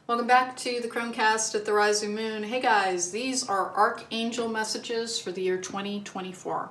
Welcome back to the cronecast at the rising moon. Hey guys, these are archangel messages for the year 2024.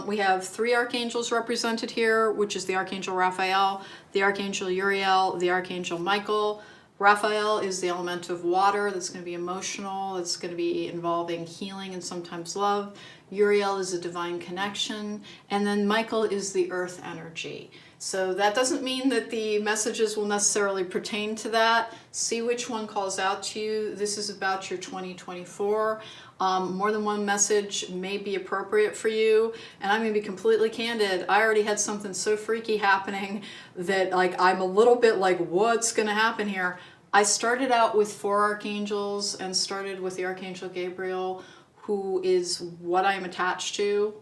We have three archangels represented here, which is the Archangel Raphael, the Archangel Uriel, the Archangel Michael. Raphael is the element of water that's going to be emotional, that's going to be involving healing and sometimes love. Uriel is a divine connection, and then Michael is the earth energy. So that doesn't mean that the messages will necessarily pertain to that. See which one calls out to you. This is about your 2024. More than one message may be appropriate for you. And I'm going to be completely candid. I already had something so freaky happening that I'm a little bit like, what's going to happen here? I started out with 4 archangels and started with the Archangel Gabriel, who is what I am attached to.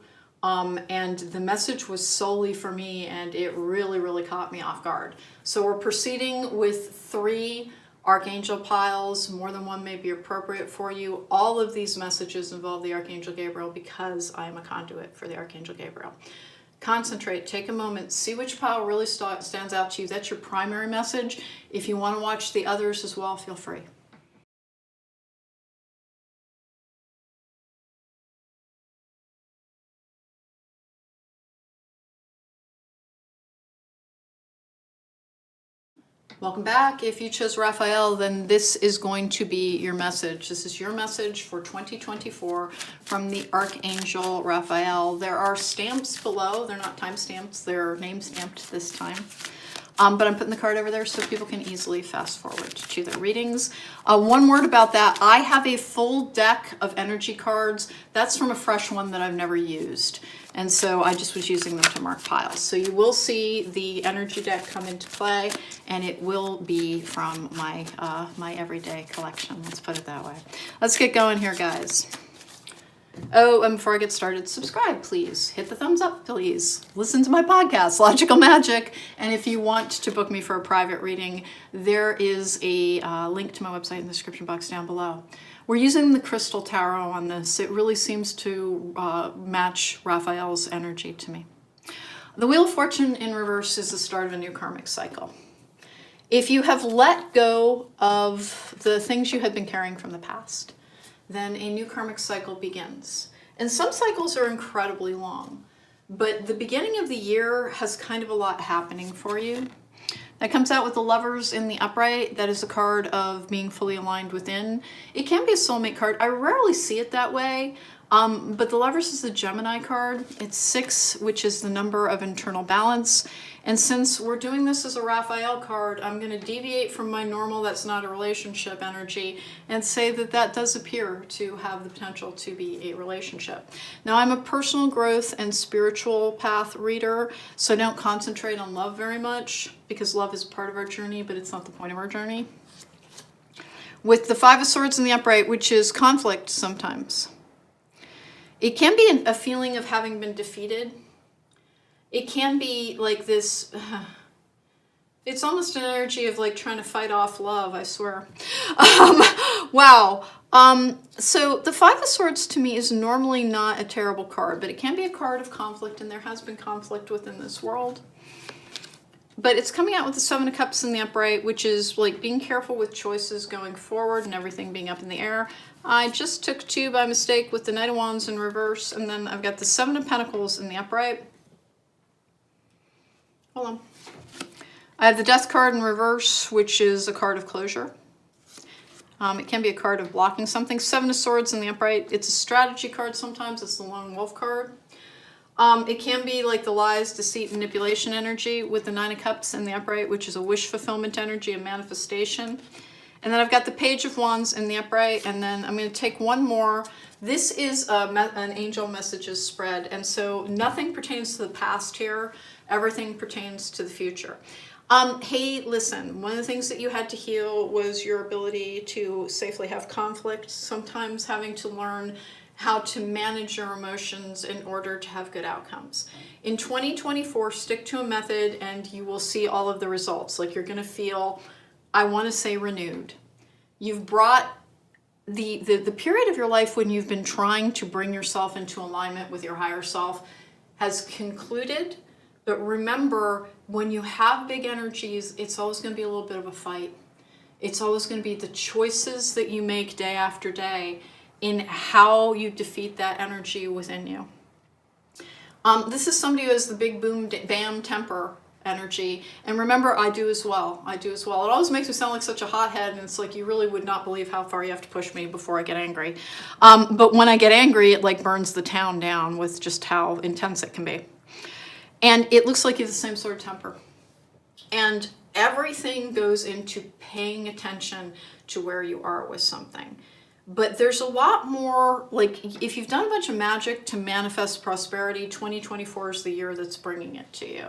And the message was solely for me, and it really caught me off guard. So we're proceeding with 3 archangel piles. More than one may be appropriate for you. All of these messages involve the Archangel Gabriel because I am a conduit for the Archangel Gabriel. Concentrate, take a moment, see which pile really stands out to you. That's your primary message. If you want to watch the others as well, feel free. Welcome back. If you chose Raphael, then this is going to be your message. This is your message for 2024 from the Archangel Raphael. There are stamps below. They're not time stamps. They're name stamped this time. But I'm putting the card over there so people can easily fast forward to their readings. One word about that. I have a full deck of energy cards. That's from a fresh one that I've never used. And so I just was using them to mark piles. So you will see the energy deck come into play, and it will be from my, my everyday collection. Let's put it that way. Let's get going here, guys. Oh, and before I get started, subscribe, please. Hit the thumbs up, please. Listen to my podcast, Logical Magic. And if you want to book me for a private reading, there is a link to my website in the description box down below. We're using the Crystal Tarot on this. It really seems to match Raphael's energy to me. The Wheel of Fortune in reverse is the start of a new karmic cycle. If you have let go of the things you had been carrying from the past, then a new karmic cycle begins. And some cycles are incredibly long, but the beginning of the year has kind of a lot happening for you. That comes out with the Lovers in the upright. That is a card of being fully aligned within. It can be a soulmate card. I rarely see it that way, but the Lovers is the Gemini card. It's 6, which is the number of internal balance. And since we're doing this as a Raphael card, I'm going to deviate from my normal that's not a relationship energy and say that that does appear to have the potential to be a relationship. Now, I'm a personal growth and spiritual path reader, so I don't concentrate on love very much because love is part of our journey, but it's not the point of our journey. With the 5 of Swords in the upright, which is conflict sometimes. It can be a feeling of having been defeated. It can be like this, it's almost an energy of like trying to fight off love, I swear. Wow. So the 5 of Swords to me is normally not a terrible card, but it can be a card of conflict, and there has been conflict within this world. But it's coming out with the 7 of Cups in the upright, which is like being careful with choices going forward and everything being up in the air. I just took 2 by mistake with the Knight of Wands in reverse, and then I've got the 7 of Pentacles in the upright. Hold on. I have the Death card in reverse, which is a card of closure. It can be a card of blocking something. 7 of Swords in the upright. It's a strategy card sometimes. It's the Lone Wolf card. It can be like the lies, deceit, manipulation energy with the 9 of Cups in the upright, which is a wish fulfillment energy, a manifestation. And then I've got the Page of Wands in the upright, and then I'm going to take one more. This is an angel messages spread, and so nothing pertains to the past here. Everything pertains to the future. Hey, listen, one of the things that you had to heal was your ability to safely have conflict, sometimes having to learn how to manage your emotions in order to have good outcomes. In 2024, stick to a method and you will see all of the results. Like, you're going to feel, I want to say, renewed. You've brought the period of your life when you've been trying to bring yourself into alignment with your higher self has concluded. But remember, when you have big energies, it's always going to be a little bit of a fight. It's always going to be the choices that you make day after day in how you defeat that energy within you. This is somebody who has the big boom, bam temper energy. And remember, I do as well. I do as well. It always makes me sound like such a hothead, and it's like you really would not believe how far you have to push me before I get angry. But when I get angry, it like burns the town down with just how intense it can be. And it looks like you have the same sort of temper. And everything goes into paying attention to where you are with something. But there's a lot more, like if you've done a bunch of magic to manifest prosperity, 2024 is the year that's bringing it to you.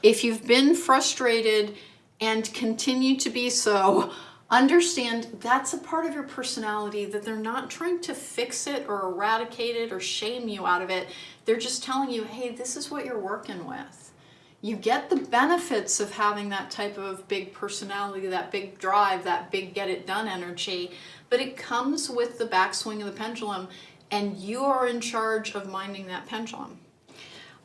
If you've been frustrated and continue to be so, understand that's a part of your personality, that they're not trying to fix it or eradicate it or shame you out of it. They're just telling you, hey, this is what you're working with. You get the benefits of having that type of big personality, that big drive, that big get it done energy, but it comes with the backswing of the pendulum, and you are in charge of minding that pendulum.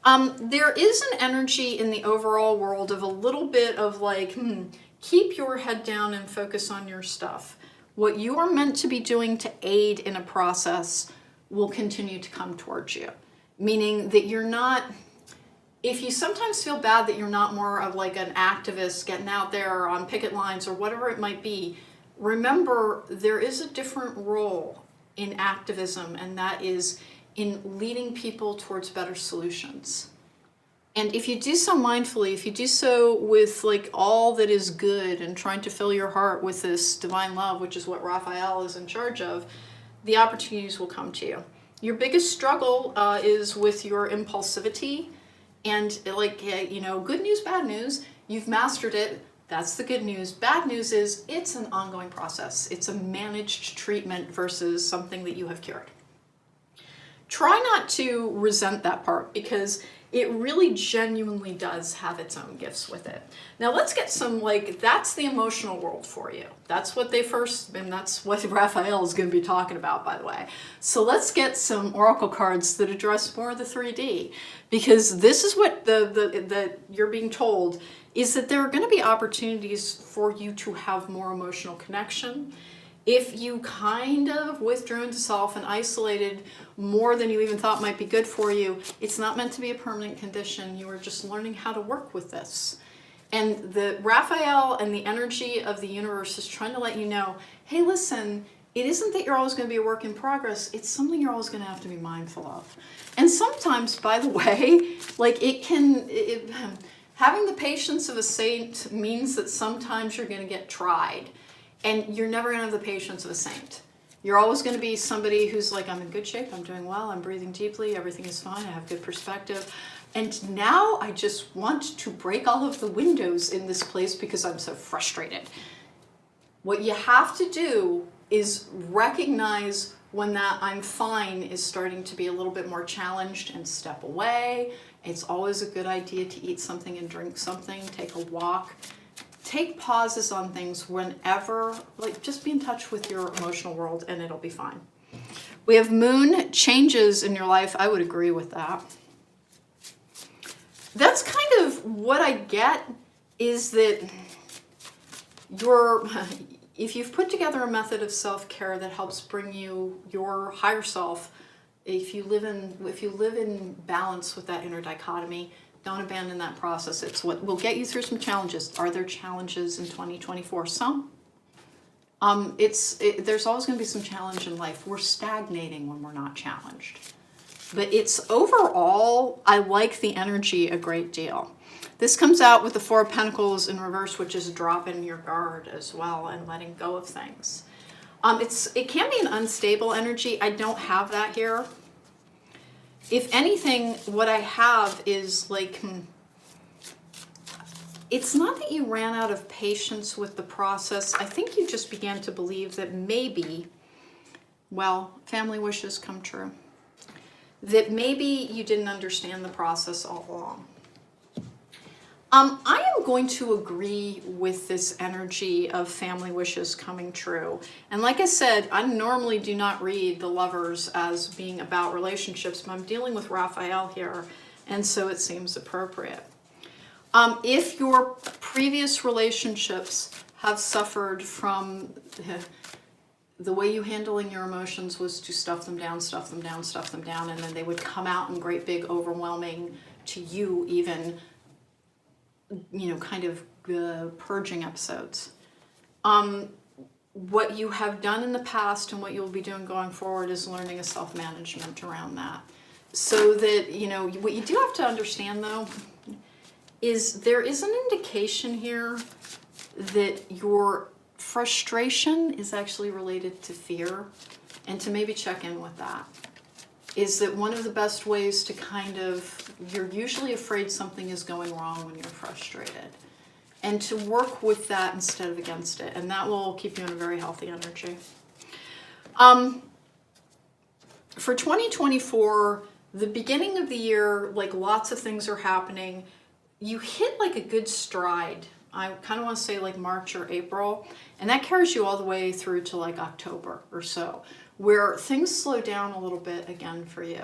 There is an energy in the overall world of a little bit of like, keep your head down and focus on your stuff. What you are meant to be doing to aid in a process will continue to come towards you. Meaning that you're not, if you sometimes feel bad that you're not more of like an activist getting out there on picket lines or whatever it might be, remember there is a different role in activism, and that is in leading people towards better solutions. And if you do so mindfully, if you do so with like all that is good and trying to fill your heart with this divine love, which is what Raphael is in charge of, the opportunities will come to you. Your biggest struggle is with your impulsivity, and like, good news, bad news, you've mastered it. That's the good news. Bad news is it's an ongoing process. It's a managed treatment versus something that you have cured. Try not to resent that part, because it really genuinely does have its own gifts with it. Now let's get some, that's the emotional world for you. That's what and that's what Raphael is going to be talking about, by the way. So let's get some oracle cards that address more of the 3D, because this is what the you're being told, is that there are going to be opportunities for you to have more emotional connection. If you kind of withdrew into self and isolated more than you even thought might be good for you, it's not meant to be a permanent condition. You are just learning how to work with this. And the Raphael and the energy of the universe is trying to let you know, hey, listen, it isn't that you're always going to be a work in progress. It's something you're always going to have to be mindful of. And sometimes, by the way, having the patience of a saint means that sometimes you're going to get tried. And you're never going to have the patience of a saint. You're always going to be somebody who's like, I'm in good shape, I'm doing well, I'm breathing deeply, everything is fine, I have good perspective. And now I just want to break all of the windows in this place because I'm so frustrated. What you have to do is recognize when that I'm fine is starting to be a little bit more challenged and step away. It's always a good idea to eat something and drink something, take a walk. Take pauses on things whenever, just be in touch with your emotional world and it'll be fine. We have moon changes in your life. I would agree with that. That's kind of what I get, is that if you've put together a method of self-care that helps bring you your higher self, if you live in balance with that inner dichotomy, don't abandon that process. It's what will get you through some challenges. Are there challenges in 2024? Some. There's always going to be some challenge in life. We're stagnating when we're not challenged. But it's overall, I like the energy a great deal. This comes out with the Four of Pentacles in reverse, which is dropping your guard as well and letting go of things. It can be an unstable energy. I don't have that here. If anything, what I have is it's not that you ran out of patience with the process. I think you just began to believe that maybe, family wishes come true. That maybe you didn't understand the process all along. I am going to agree with this energy of family wishes coming true. And like I said, I normally do not read the lovers as being about relationships, but I'm dealing with Raphael here, and so it seems appropriate. If your previous relationships have suffered from the way you handling your emotions was to stuff them down, stuff them down, stuff them down, and then they would come out in great big overwhelming, to you even, kind of purging episodes. What you have done in the past and what you'll be doing going forward is learning a self-management around that. So that, what you do have to understand though, is there is an indication here that your frustration is actually related to fear, and to maybe check in with that. Is that one of the best ways to you're usually afraid something is going wrong when you're frustrated. And to work with that instead of against it. And that will keep you in a very healthy energy. For 2024, the beginning of the year, lots of things are happening. You hit a good stride. I kind of want to say March or April. And that carries you all the way through to October or so, where things slow down a little bit again for you.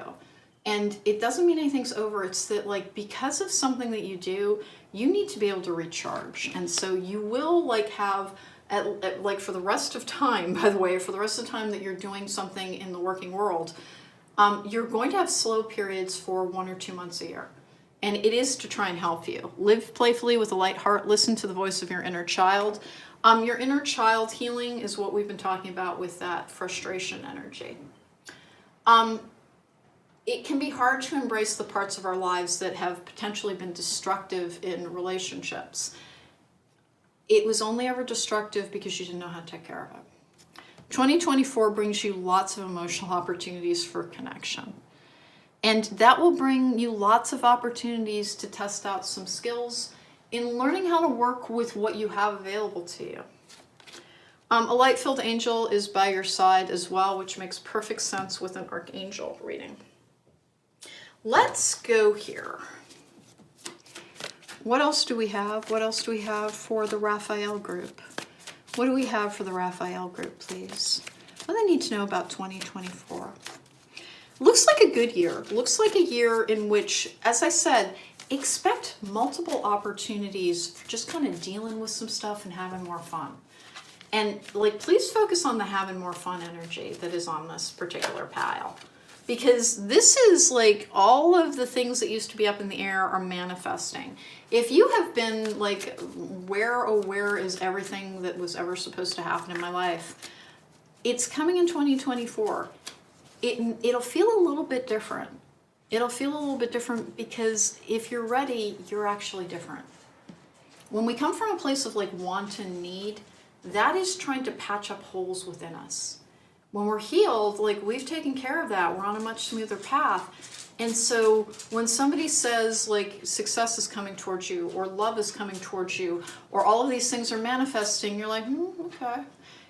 And it doesn't mean anything's over. It's that because of something that you do, you need to be able to recharge. And so you will have for the rest of time, by the way, for the rest of the time that you're doing something in the working world, you're going to have slow periods for 1 or 2 months a year. And it is to try and help you. Live playfully with a light heart. Listen to the voice of your inner child. Your inner child healing is what we've been talking about with that frustration energy. It can be hard to embrace the parts of our lives that have potentially been destructive in relationships. It was only ever destructive because you didn't know how to take care of it. 2024 brings you lots of emotional opportunities for connection. And that will bring you lots of opportunities to test out some skills in learning how to work with what you have available to you. A light-filled angel is by your side as well, which makes perfect sense with an archangel reading. Let's go here. What else do we have? What else do we have for the Raphael group? What do we have for the Raphael group, please? What do they need to know about 2024? Looks like a good year. Looks like a year in which, as I said, expect multiple opportunities for just kind of dealing with some stuff and having more fun. And please focus on the having more fun energy that is on this particular pile. Because this is all of the things that used to be up in the air are manifesting. If you have been where is everything that was ever supposed to happen in my life, it's coming in 2024. It'll feel a little bit different. It'll feel a little bit different because if you're ready, you're actually different. When we come from a place of want and need, that is trying to patch up holes within us. When we're healed, we've taken care of that. We're on a much smoother path. And so when somebody says success is coming towards you, or love is coming towards you, or all of these things are manifesting, you're okay.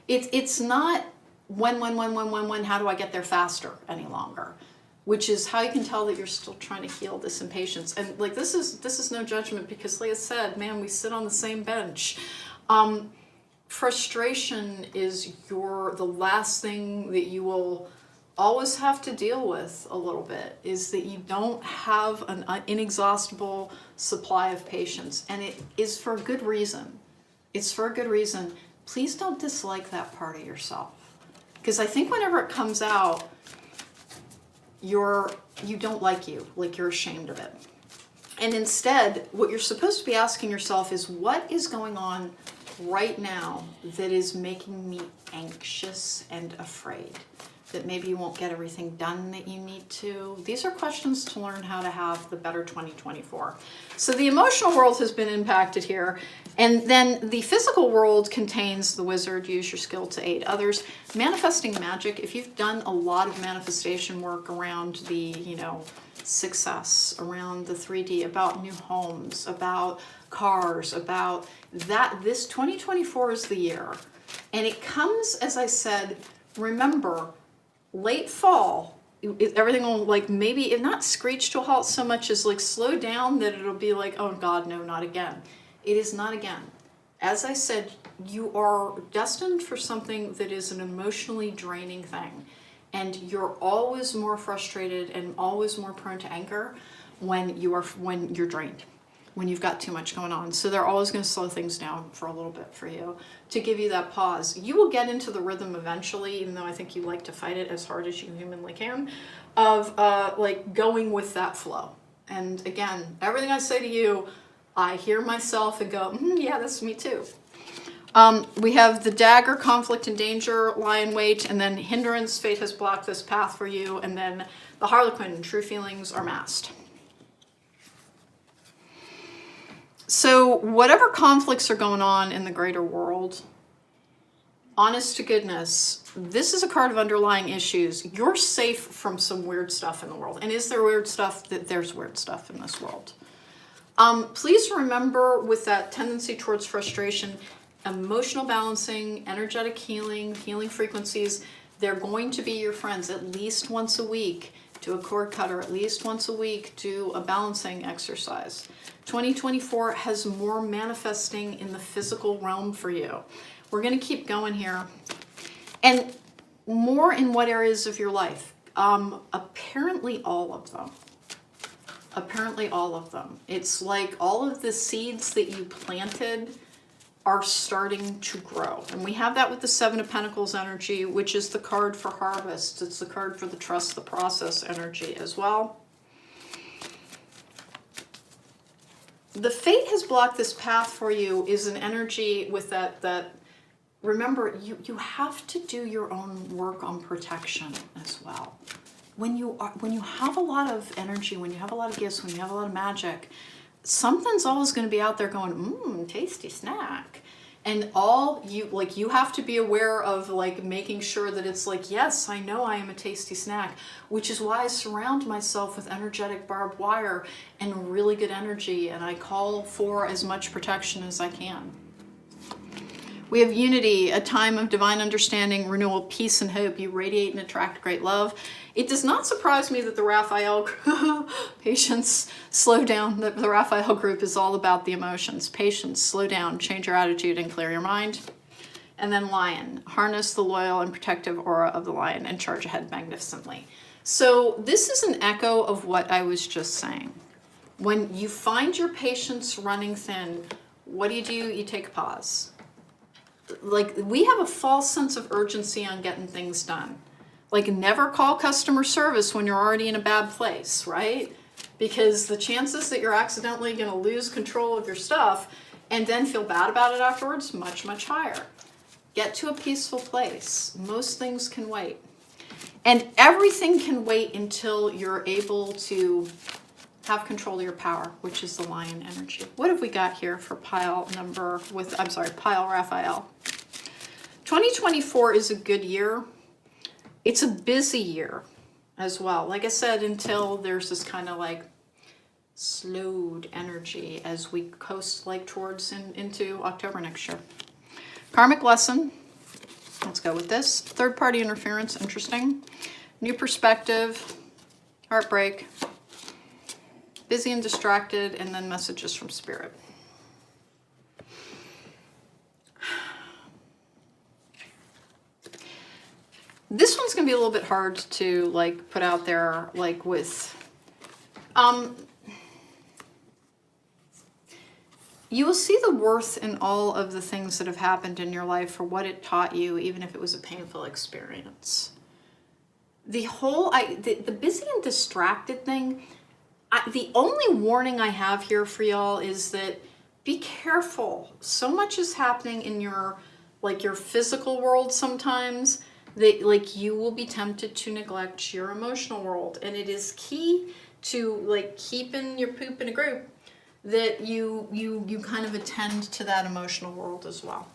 It's not when, how do I get there faster any longer? Which is how you can tell that you're still trying to heal this impatience. And this is no judgment, because like I said, man, we sit on the same bench. Frustration is the last thing that you will always have to deal with a little bit, is that you don't have an inexhaustible supply of patience. And it is for a good reason. It's for a good reason. Please don't dislike that part of yourself. Because I think whenever it comes out, you don't like you, you're ashamed of it. And instead, what you're supposed to be asking yourself is, what is going on right now that is making me anxious and afraid that maybe you won't get everything done that you need to? These are questions to learn how to have the better 2024. So the emotional world has been impacted here. And then the physical world contains the wizard, use your skill to aid others. Manifesting magic, if you've done a lot of manifestation work around the, success, around the 3D, about new homes, about cars, about that, this 2024 is the year. And it comes, as I said, remember, late fall, everything will maybe, if not screech to a halt so much as slow down, that it'll be oh God, no, not again. It is not again. As I said, you are destined for something that is an emotionally draining thing. And you're always more frustrated and always more prone to anger when you're drained. when you've got too much going on. So they're always going to slow things down for a little bit for you to give you that pause. You will get into the rhythm eventually, even though I think you like to fight it as hard as you humanly can, of like going with that flow. And again, everything I say to you, I hear myself and go, yeah, that's me too. We have the dagger, conflict and danger, lie in wait, and then hindrance, fate has blocked this path for you, and then the harlequin, true feelings are masked. So whatever conflicts are going on in the greater world, honest to goodness, this is a card of underlying issues. You're safe from some weird stuff in the world. And is there weird stuff? There's weird stuff in this world. Please remember, with that tendency towards frustration, emotional balancing, energetic healing, healing frequencies, they're going to be your friends at least once a week. Do a cord cutter at least once a week. Do a balancing exercise. 2024 has more manifesting in the physical realm for you. We're going to keep going here. And more in what areas of your life? Apparently all of them. Apparently all of them. It's like all of the seeds that you planted are starting to grow. And we have that with the Seven of Pentacles energy, which is the card for harvest. It's the card for the trust the process energy as well. The fate has blocked this path for you is an energy with that remember, you have to do your own work on protection as well. When you have a lot of energy, when you have a lot of gifts, when you have a lot of magic, something's always going to be out there going, tasty snack. And you have to be aware of like making sure that it's like, yes, I know I am a tasty snack, which is why I surround myself with energetic barbed wire and really good energy. And I call for as much protection as I can. We have unity, a time of divine understanding, renewal, peace, and hope. You radiate and attract great love. It does not surprise me that the Raphael, patience, slow down. The Raphael group is all about the emotions. Patience, slow down, change your attitude, and clear your mind. And then lion, harness the loyal and protective aura of the lion and charge ahead magnificently. So this is an echo of what I was just saying. When you find your patience running thin, what do? You take a pause. Like, we have a false sense of urgency on getting things done. Like, never call customer service when you're already in a bad place, right? Because the chances that you're accidentally going to lose control of your stuff and then feel bad about it afterwards, much, much higher. Get to a peaceful place. Most things can wait. And everything can wait until you're able to have control of your power, which is the lion energy. What have we got here for pile Raphael? 2024 is a good year. It's a busy year as well. Like I said, until there's this kind of like slowed energy as we coast like towards into October next year. Karmic lesson. Let's go with this. Third party interference, interesting. New perspective, heartbreak, busy and distracted, and then messages from spirit. This one's going to be a little bit hard to like put out there, like with, you will see the worth in all of the things that have happened in your life for what it taught you, even if it was a painful experience. The whole, the busy and distracted thing, the only warning I have here for y'all is that be careful. So much is happening in your physical world sometimes that like you will be tempted to neglect your emotional world. And it is key to like keeping your poop in a group that you kind of attend to that emotional world as well.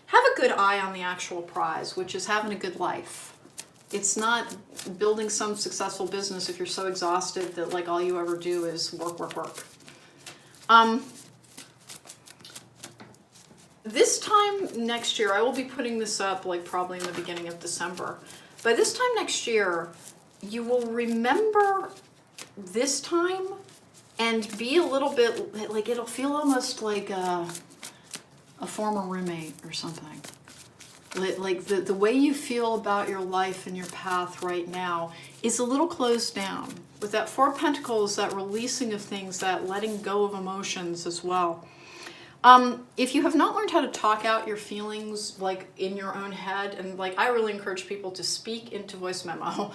Have a good eye on the actual prize, which is having a good life. It's not building some successful business if you're so exhausted that like all you ever do is work. This time next year, I will be putting this up like probably in the beginning of December. By this time next year, you will remember this time and be a little bit like, it'll feel almost like a former roommate or something. Like the way you feel about your life and your path right now is a little closed down. With that Four of Pentacles, that releasing of things, that letting go of emotions as well. If you have not learned how to talk out your feelings like in your own head, and like I really encourage people to speak into voice memo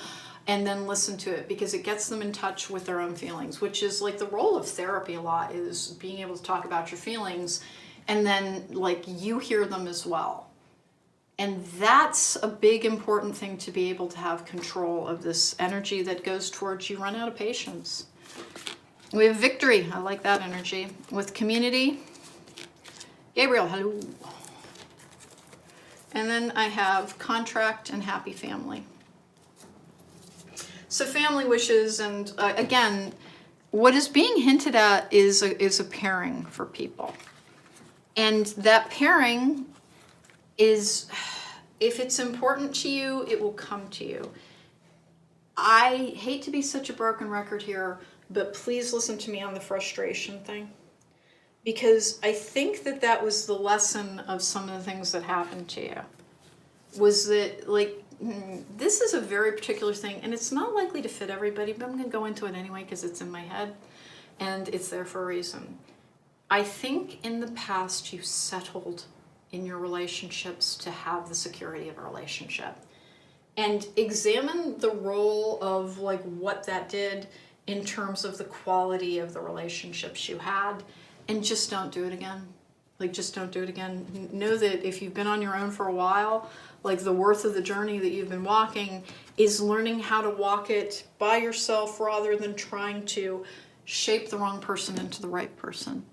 and then listen to it, because it gets them in touch with their own feelings, which is like the role of therapy a lot, is being able to talk about your feelings and then like you hear them as well. And that's a big important thing, to be able to have control of this energy that goes towards you run out of patience. We have victory. I like that energy. With community, Gabriel, hello. And then I have contract and happy family. So family wishes, and again, what is being hinted at is a pairing for people. And that pairing is, if it's important to you, it will come to you. I hate to be such a broken record here, but please listen to me on the frustration thing. Because I think that was the lesson of some of the things that happened to you. Was that, like, this is a very particular thing, and it's not likely to fit everybody, but I'm going to go into it anyway because it's in my head, and it's there for a reason. I think in the past you settled in your relationships to have the security of a relationship. And examine the role of, like, what that did in terms of the quality of the relationships you had. And just don't do it again. Like, just don't do it again. Know that if you've been on your own for a while, like, the worth of the journey that you've been walking is learning how to walk it by yourself rather than trying to shape the wrong person into the right person.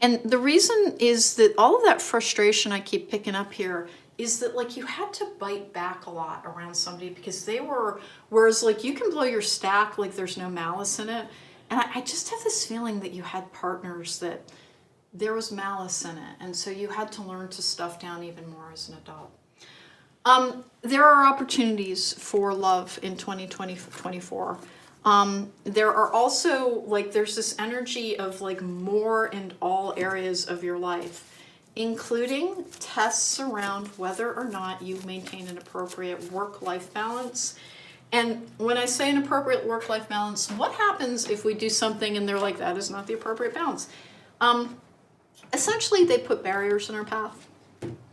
And the reason is that all of that frustration I keep picking up here is that, like, you had to bite back a lot around somebody because they were, whereas, like, you can blow your stack like there's no malice in it. And I just have this feeling that you had partners that there was malice in it. And so you had to learn to stuff down even more as an adult. There are opportunities for love in 2024. There are also, like, there's this energy of, like, more in all areas of your life, including tests around whether or not you maintain an appropriate work-life balance. And when I say an appropriate work-life balance, what happens if we do something and they're like, that is not the appropriate balance? Essentially, they put barriers in our path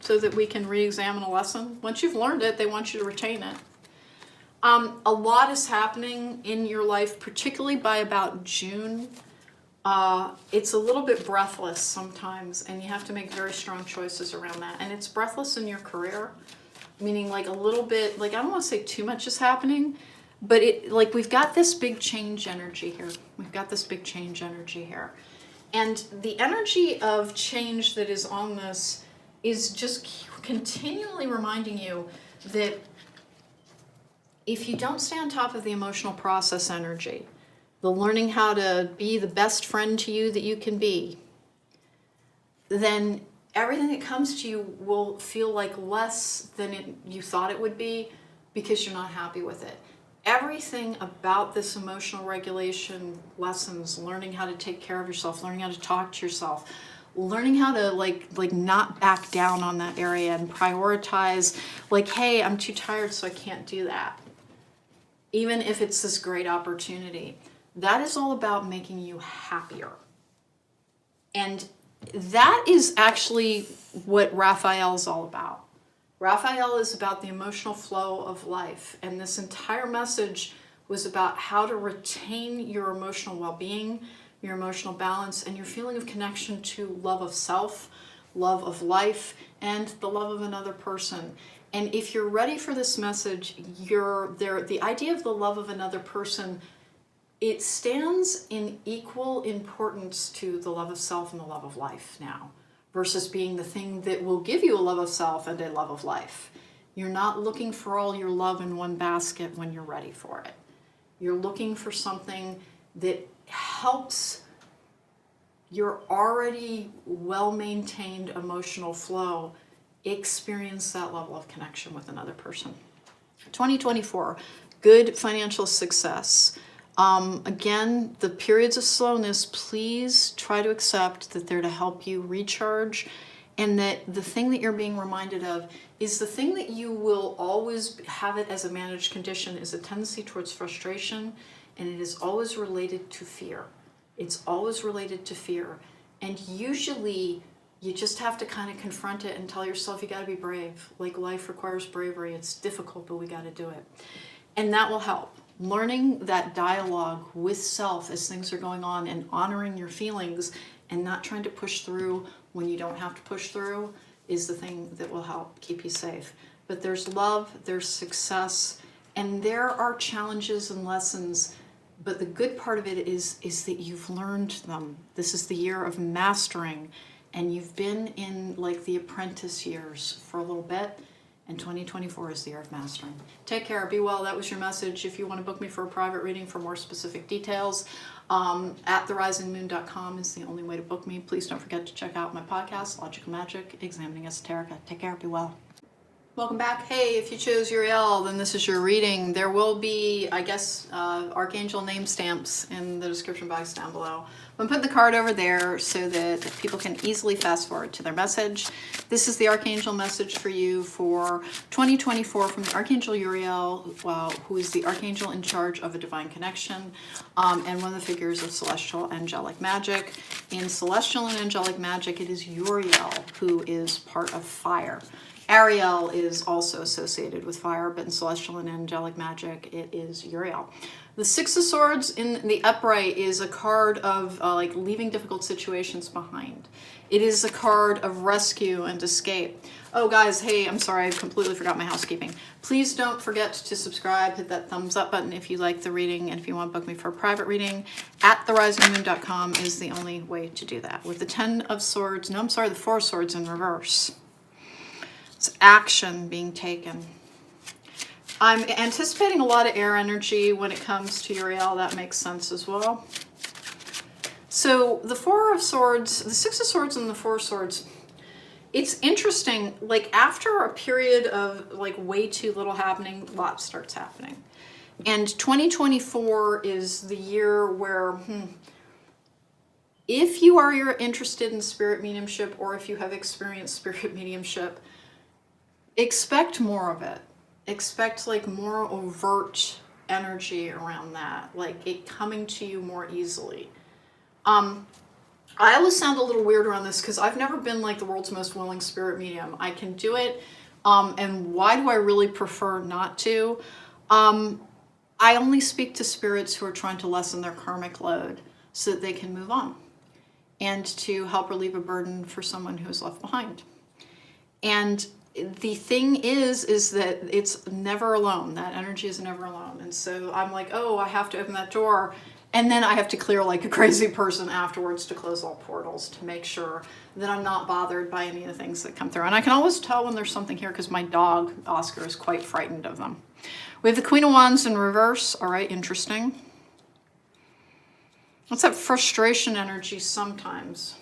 so that we can re-examine a lesson. Once you've learned it, they want you to retain it. A lot is happening in your life, particularly by about June. It's a little bit breathless sometimes, and you have to make very strong choices around that. And it's breathless in your career. Meaning, like, a little bit, like, I don't want to say too much is happening, but it, like, we've got this big change energy here. We've got this big change energy here. And the energy of change that is on this is just continually reminding you that if you don't stay on top of the emotional process energy, the learning how to be the best friend to you that you can be, then everything that comes to you will feel like less than you thought it would be because you're not happy with it. Everything about this emotional regulation lessons, learning how to take care of yourself, learning how to talk to yourself, learning how to like not back down on that area and prioritize, like, hey, I'm too tired, so I can't do that. Even if it's this great opportunity. That is all about making you happier. And that is actually what Raphael is all about. Raphael is about the emotional flow of life. And this entire message was about how to retain your emotional well-being, your emotional balance, and your feeling of connection to love of self, love of life, and the love of another person. And if you're ready for this message, the idea of the love of another person, it stands in equal importance to the love of self and the love of life now, versus being the thing that will give you a love of self and a love of life. You're not looking for all your love in one basket when you're ready for it. You're looking for something that helps your already well-maintained emotional flow experience that level of connection with another person. 2024, good financial success. Again, the periods of slowness, please try to accept that they're to help you recharge, and that the thing that you're being reminded of is the thing that you will always have it as a managed condition is a tendency towards frustration and it is always related to fear. It's always related to fear. And usually you just have to kind of confront it and tell yourself you got to be brave. Like, life requires bravery. It's difficult, but we got to do it. And that will help. Learning that dialogue with self as things are going on and honoring your feelings and not trying to push through when you don't have to push through is the thing that will help keep you safe. But there's love, there's success, and there are challenges and lessons. But the good part of it is that you've learned them. This is the year of mastering, and you've been in like the apprentice years for a little bit, and 2024 is the year of mastering. Take care, be well. That was your message. If you want to book me for a private reading for more specific details, at therisingmoon.com is the only way to book me. Please don't forget to check out my podcast, Logical Magic, Examining Esoterica. Take care, be well. Welcome back. Hey, if you chose Uriel, then this is your reading. There will be, I guess, Archangel name stamps in the description box down below. I'm putting the card over there so that people can easily fast forward to their message. This is the Archangel message for you for 2024 from the Archangel Uriel, who is the Archangel in charge of a divine connection, and one of the figures of celestial angelic magic. In celestial and angelic magic, it is Uriel who is part of fire. Ariel is also associated with fire, but in celestial and angelic magic, it is Uriel. The Six of Swords in the upright is a card of like leaving difficult situations behind. It is a card of rescue and escape. Oh guys, hey, I'm sorry, I completely forgot my housekeeping. Please don't forget to subscribe, hit that thumbs up button if you like the reading, and if you want to book me for a private reading, at therisingmoon.com is the only way to do that. With the the Four of Swords in reverse. It's action being taken. I'm anticipating a lot of air energy when it comes to Uriel. That makes sense as well. So the Four of Swords, the Six of Swords and the Four of Swords, it's interesting. Like, after a period of like way too little happening, lots starts happening. And 2024 is the year where, if you're interested in spirit mediumship, or if you have experienced spirit mediumship, expect more of it. Expect like more overt energy around that, like it coming to you more easily. I always sound a little weird around this because I've never been like the world's most willing spirit medium. I can do it, and why do I really prefer not to? I only speak to spirits who are trying to lessen their karmic load so that they can move on, and to help relieve a burden for someone who is left behind. And the thing is that it's never alone. That energy is never alone. And so I'm like, oh, I have to open that door. And then I have to clear like a crazy person afterwards to close all portals to make sure that I'm not bothered by any of the things that come through. And I can always tell when there's something here because my dog, Oscar, is quite frightened of them. We have the Queen of Wands in reverse. All right, interesting. What's that frustration energy sometimes?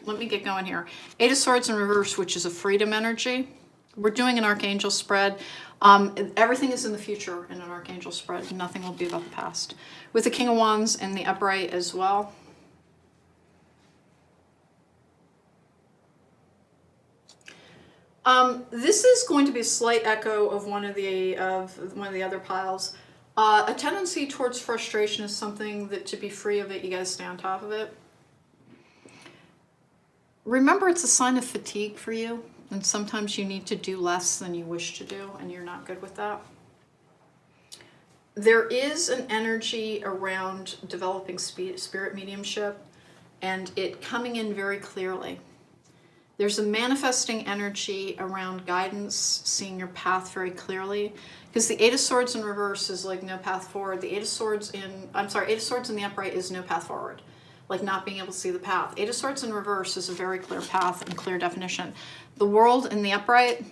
Let me get going here. Eight of Swords in reverse, which is a freedom energy. We're doing an Archangel spread. Everything is in the future in an Archangel spread. Nothing will be about the past. With the King of Wands in the upright as well. This is going to be a slight echo of one of the other piles. A tendency towards frustration is something that, to be free of it, you got to stay on top of it. Remember, it's a sign of fatigue for you, and sometimes you need to do less than you wish to do, and you're not good with that. There is an energy around developing spirit mediumship, and it coming in very clearly. There's a manifesting energy around guidance, seeing your path very clearly, because the Eight of Swords in reverse is like no path forward. The Eight of Swords in the upright is no path forward. Like not being able to see the path. Eight of Swords in reverse is a very clear path and clear definition. The World in the upright,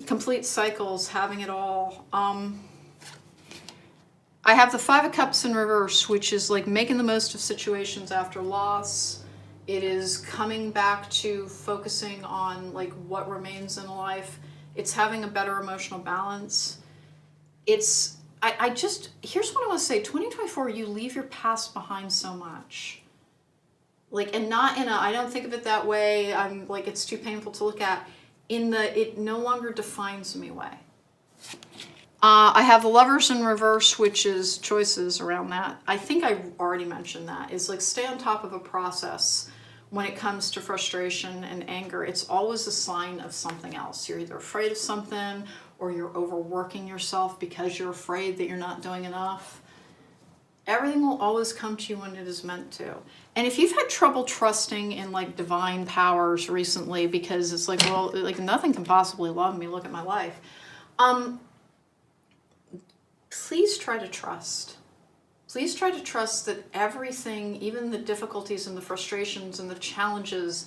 complete cycles, having it all. I have the Five of Cups in reverse, which is like making the most of situations after loss. It is coming back to focusing on like what remains in life. It's having a better emotional balance. It's here's what I want to say. 2024, you leave your past behind so much. Like, and not in a, I don't think of it that way. I'm like, it's too painful to look at. In the, it no longer defines me way. I have the Lovers in reverse, which is choices around that. I think I already mentioned that. It's like stay on top of a process when it comes to frustration and anger. It's always a sign of something else. You're either afraid of something or you're overworking yourself because you're afraid that you're not doing enough. Everything will always come to you when it is meant to. And if you've had trouble trusting in like divine powers recently because it's like, well, like nothing can possibly love me, look at my life. Please try to trust. Please try to trust that everything, even the difficulties and the frustrations and the challenges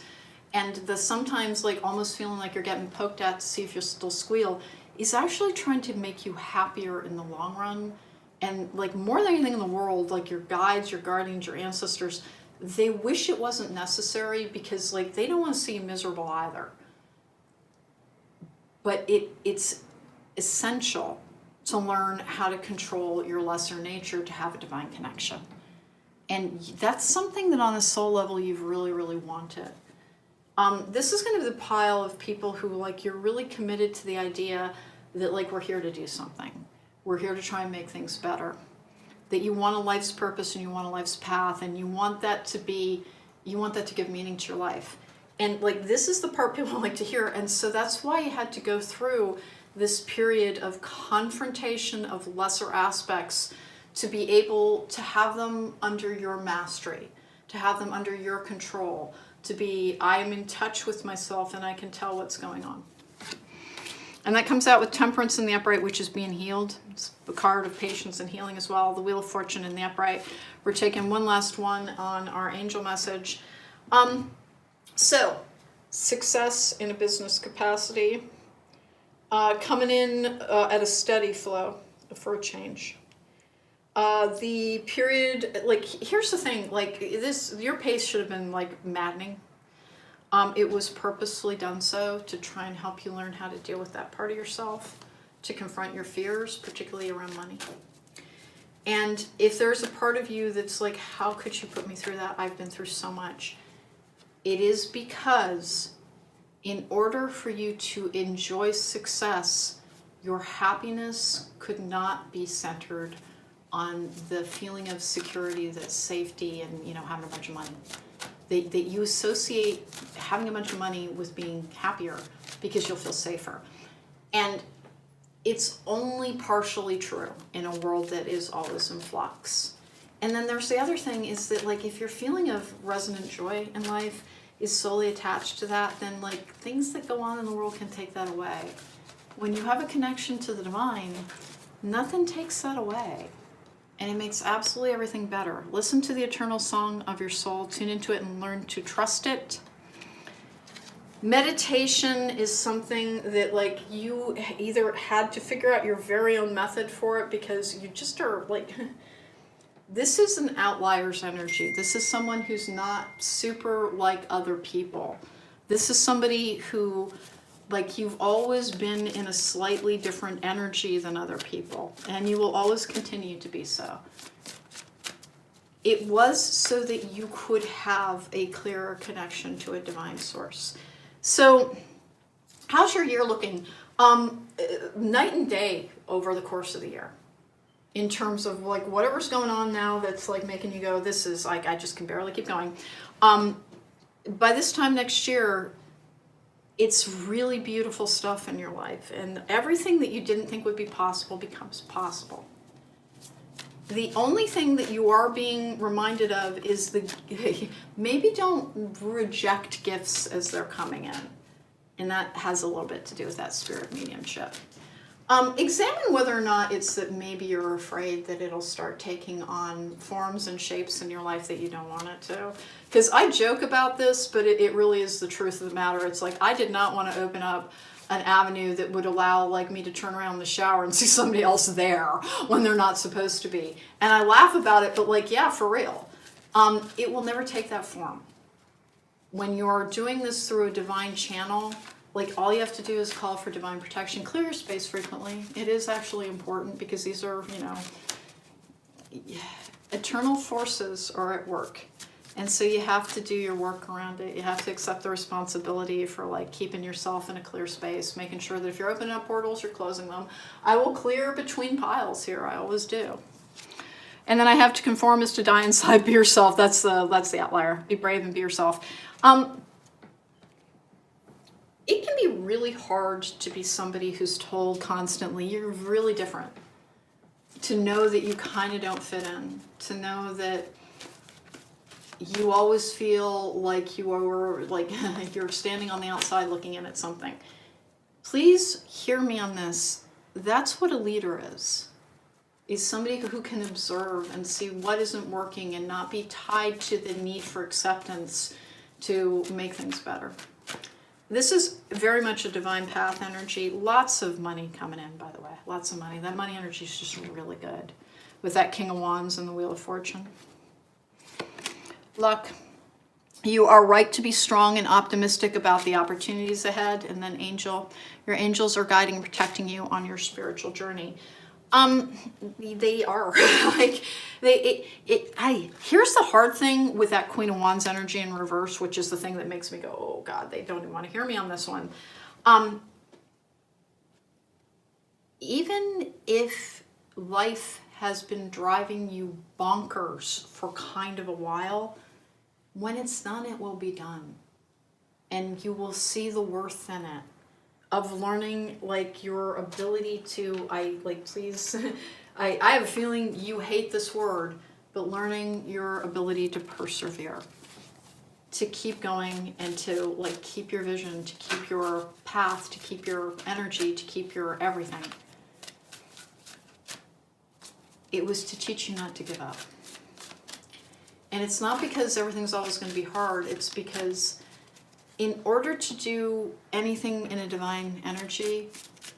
and the sometimes like almost feeling like you're getting poked at to see if you'll still squeal, is actually trying to make you happier in the long run. And like more than anything in the world, like your guides, your guardians, your ancestors, they wish it wasn't necessary because like they don't want to see you miserable either. But it's essential to learn how to control your lesser nature to have a divine connection. And that's something that on a soul level you've really, really wanted. This is going to be the pile of people who like you're really committed to the idea that like we're here to do something. We're here to try and make things better. That you want a life's purpose and you want a life's path and you want that to give meaning to your life. And like this is the part people like to hear. And so that's why you had to go through this period of confrontation of lesser aspects to be able to have them under your mastery, to have them under your control, to be, I am in touch with myself and I can tell what's going on. And that comes out with Temperance in the upright, which is being healed. It's the card of patience and healing as well. The Wheel of Fortune in the upright. We're taking one last one on our angel message. So, success in a business capacity. Coming in at a steady flow for a change. The period, like, here's the thing, like, this, your pace should have been, like, maddening. It was purposefully done so to try and help you learn how to deal with that part of yourself, to confront your fears, particularly around money. And if there's a part of you that's like, how could you put me through that? I've been through so much. It is because in order for you to enjoy success, your happiness could not be centered on the feeling of security, the safety, and having a bunch of money. That you associate having a bunch of money with being happier because you'll feel safer. And it's only partially true in a world that is always in flux. And then there's the other thing is that like if your feeling of resonant joy in life is solely attached to that, then like things that go on in the world can take that away. When you have a connection to the divine, nothing takes that away. And it makes absolutely everything better. Listen to the eternal song of your soul, tune into it and learn to trust it. Meditation is something that like you either had to figure out your very own method for it because you just are like, this is an outlier's energy. This is someone who's not super like other people. This is somebody who like you've always been in a slightly different energy than other people, and you will always continue to be so. It was so that you could have a clearer connection to a divine source. So, how's your year looking? Night and day over the course of the year. In terms of like whatever's going on now that's like making you go, this is like, I just can barely keep going. By this time next year, it's really beautiful stuff in your life, and everything that you didn't think would be possible becomes possible. The only thing that you are being reminded of is maybe don't reject gifts as they're coming in. And that has a little bit to do with that spirit mediumship. Examine whether or not it's that maybe you're afraid that it'll start taking on forms and shapes in your life that you don't want it to. Because I joke about this, but it really is the truth of the matter. It's like I did not want to open up an avenue that would allow like me to turn around in the shower and see somebody else there when they're not supposed to be. And I laugh about it, but like, yeah, for real. It will never take that form. When you're doing this through a divine channel, like all you have to do is call for divine protection. Clear your space frequently. It is actually important because these are, eternal forces are at work. And so you have to do your work around it. You have to accept the responsibility for like keeping yourself in a clear space, making sure that if you're opening up portals, you're closing them. I will clear between piles here. I always do. And then I have to conform is to die inside, be yourself. That's the outlier. Be brave and be yourself. It can be really hard to be somebody who's told constantly, you're really different. To know that you kind of don't fit in. To know that you always feel like you are, like you're standing on the outside looking in at something. Please hear me on this. That's what a leader is somebody who can observe and see what isn't working and not be tied to the need for acceptance to make things better. This is very much a divine path energy. Lots of money coming in, by the way. Lots of money. That money energy is just really good with that King of Wands and the Wheel of Fortune. Luck. You are right to be strong and optimistic about the opportunities ahead. And then Angel. Your angels are guiding and protecting you on your spiritual journey. They are like here's the hard thing with that Queen of Wands energy in reverse, which is the thing that makes me go, oh God, they don't even want to hear me on this one. Even if life has been driving you bonkers for kind of a while, when it's done, it will be done. And you will see the worth in it. Of learning, like, your ability to, I have a feeling you hate this word, but learning your ability to persevere, to keep going and to, like, keep your vision, to keep your path, to keep your energy, to keep your everything. It was to teach you not to give up. And it's not because everything's always going to be hard, it's because in order to do anything in a divine energy,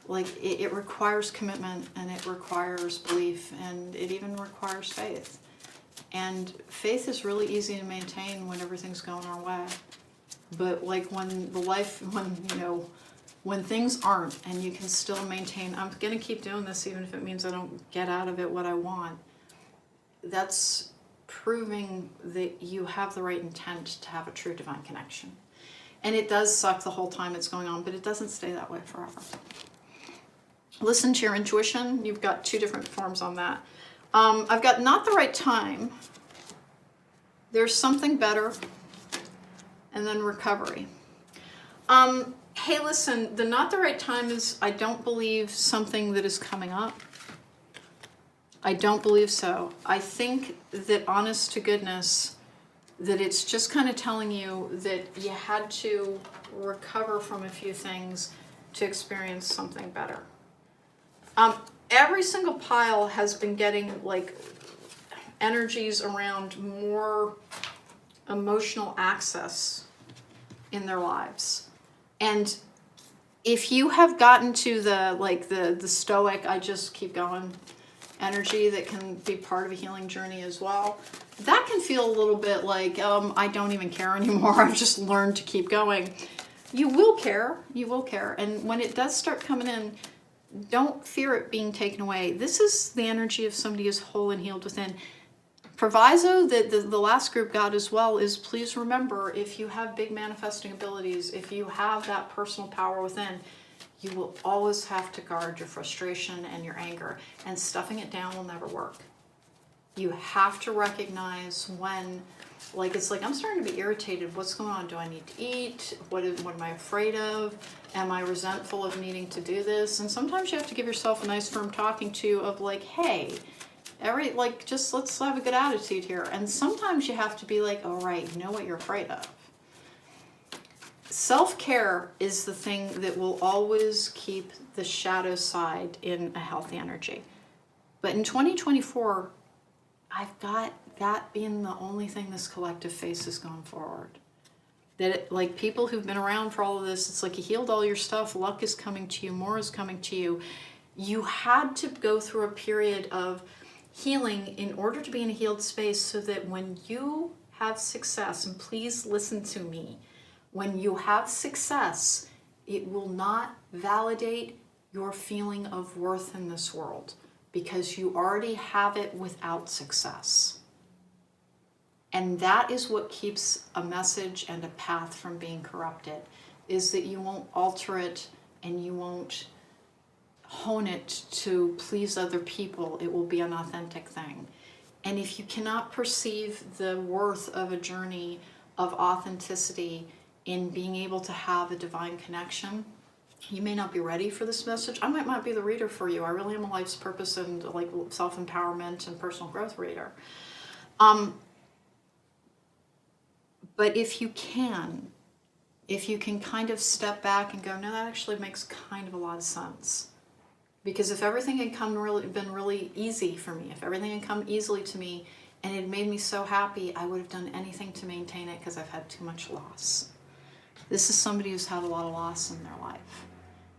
like it requires commitment and it requires belief and it even requires faith. And faith is really easy to maintain when everything's going our way. But like when things aren't and you can still maintain, I'm going to keep doing this even if it means I don't get out of it what I want. That's proving that you have the right intent to have a true divine connection. And it does suck the whole time it's going on, but it doesn't stay that way forever. Listen to your intuition. You've got two different forms on that. I've got not the right time. There's something better. And then recovery. Hey, listen, the not the right time is, I don't believe something that is coming up. I don't believe so. I think that honest to goodness, that it's just kind of telling you that you had to recover from a few things to experience something better. Every single pile has been getting like energies around more emotional access in their lives. And if you have gotten to the stoic, I just keep going energy that can be part of a healing journey as well, that can feel a little bit like, I don't even care anymore. I've just learned to keep going. You will care. You will care. And when it does start coming in, don't fear it being taken away. This is the energy of somebody who's whole and healed within. Proviso that the last group got as well is, please remember, if you have big manifesting abilities, if you have that personal power within, you will always have to guard your frustration and your anger, and stuffing it down will never work. You have to recognize when, it's like, I'm starting to be irritated. What's going on? Do I need to eat? What am I afraid of? Am I resentful of needing to do this? And sometimes you have to give yourself a nice firm talking to of like, hey, just let's have a good attitude here. And sometimes you have to be like, all right, you know what you're afraid of. Self-care is the thing that will always keep the shadow side in a healthy energy. But in 2024, I've got that being the only thing this collective faces going forward. That people who've been around for all of this, it's like you healed all your stuff, luck is coming to you, more is coming to you. You had to go through a period of healing in order to be in a healed space so that when you have success, and please listen to me, when you have success, it will not validate your feeling of worth in this world because you already have it without success. And that is what keeps a message and a path from being corrupted, is that you won't alter it and you won't hone it to please other people. It will be an authentic thing. And if you cannot perceive the worth of a journey of authenticity in being able to have a divine connection, you may not be ready for this message. I might not be the reader for you. I really am a life's purpose and like self-empowerment and personal growth reader. But if you can kind of step back and go, no, that actually makes kind of a lot of sense. Because if everything had been really easy for me, if everything had come easily to me and it made me so happy, I would have done anything to maintain it because I've had too much loss. This is somebody who's had a lot of loss in their life.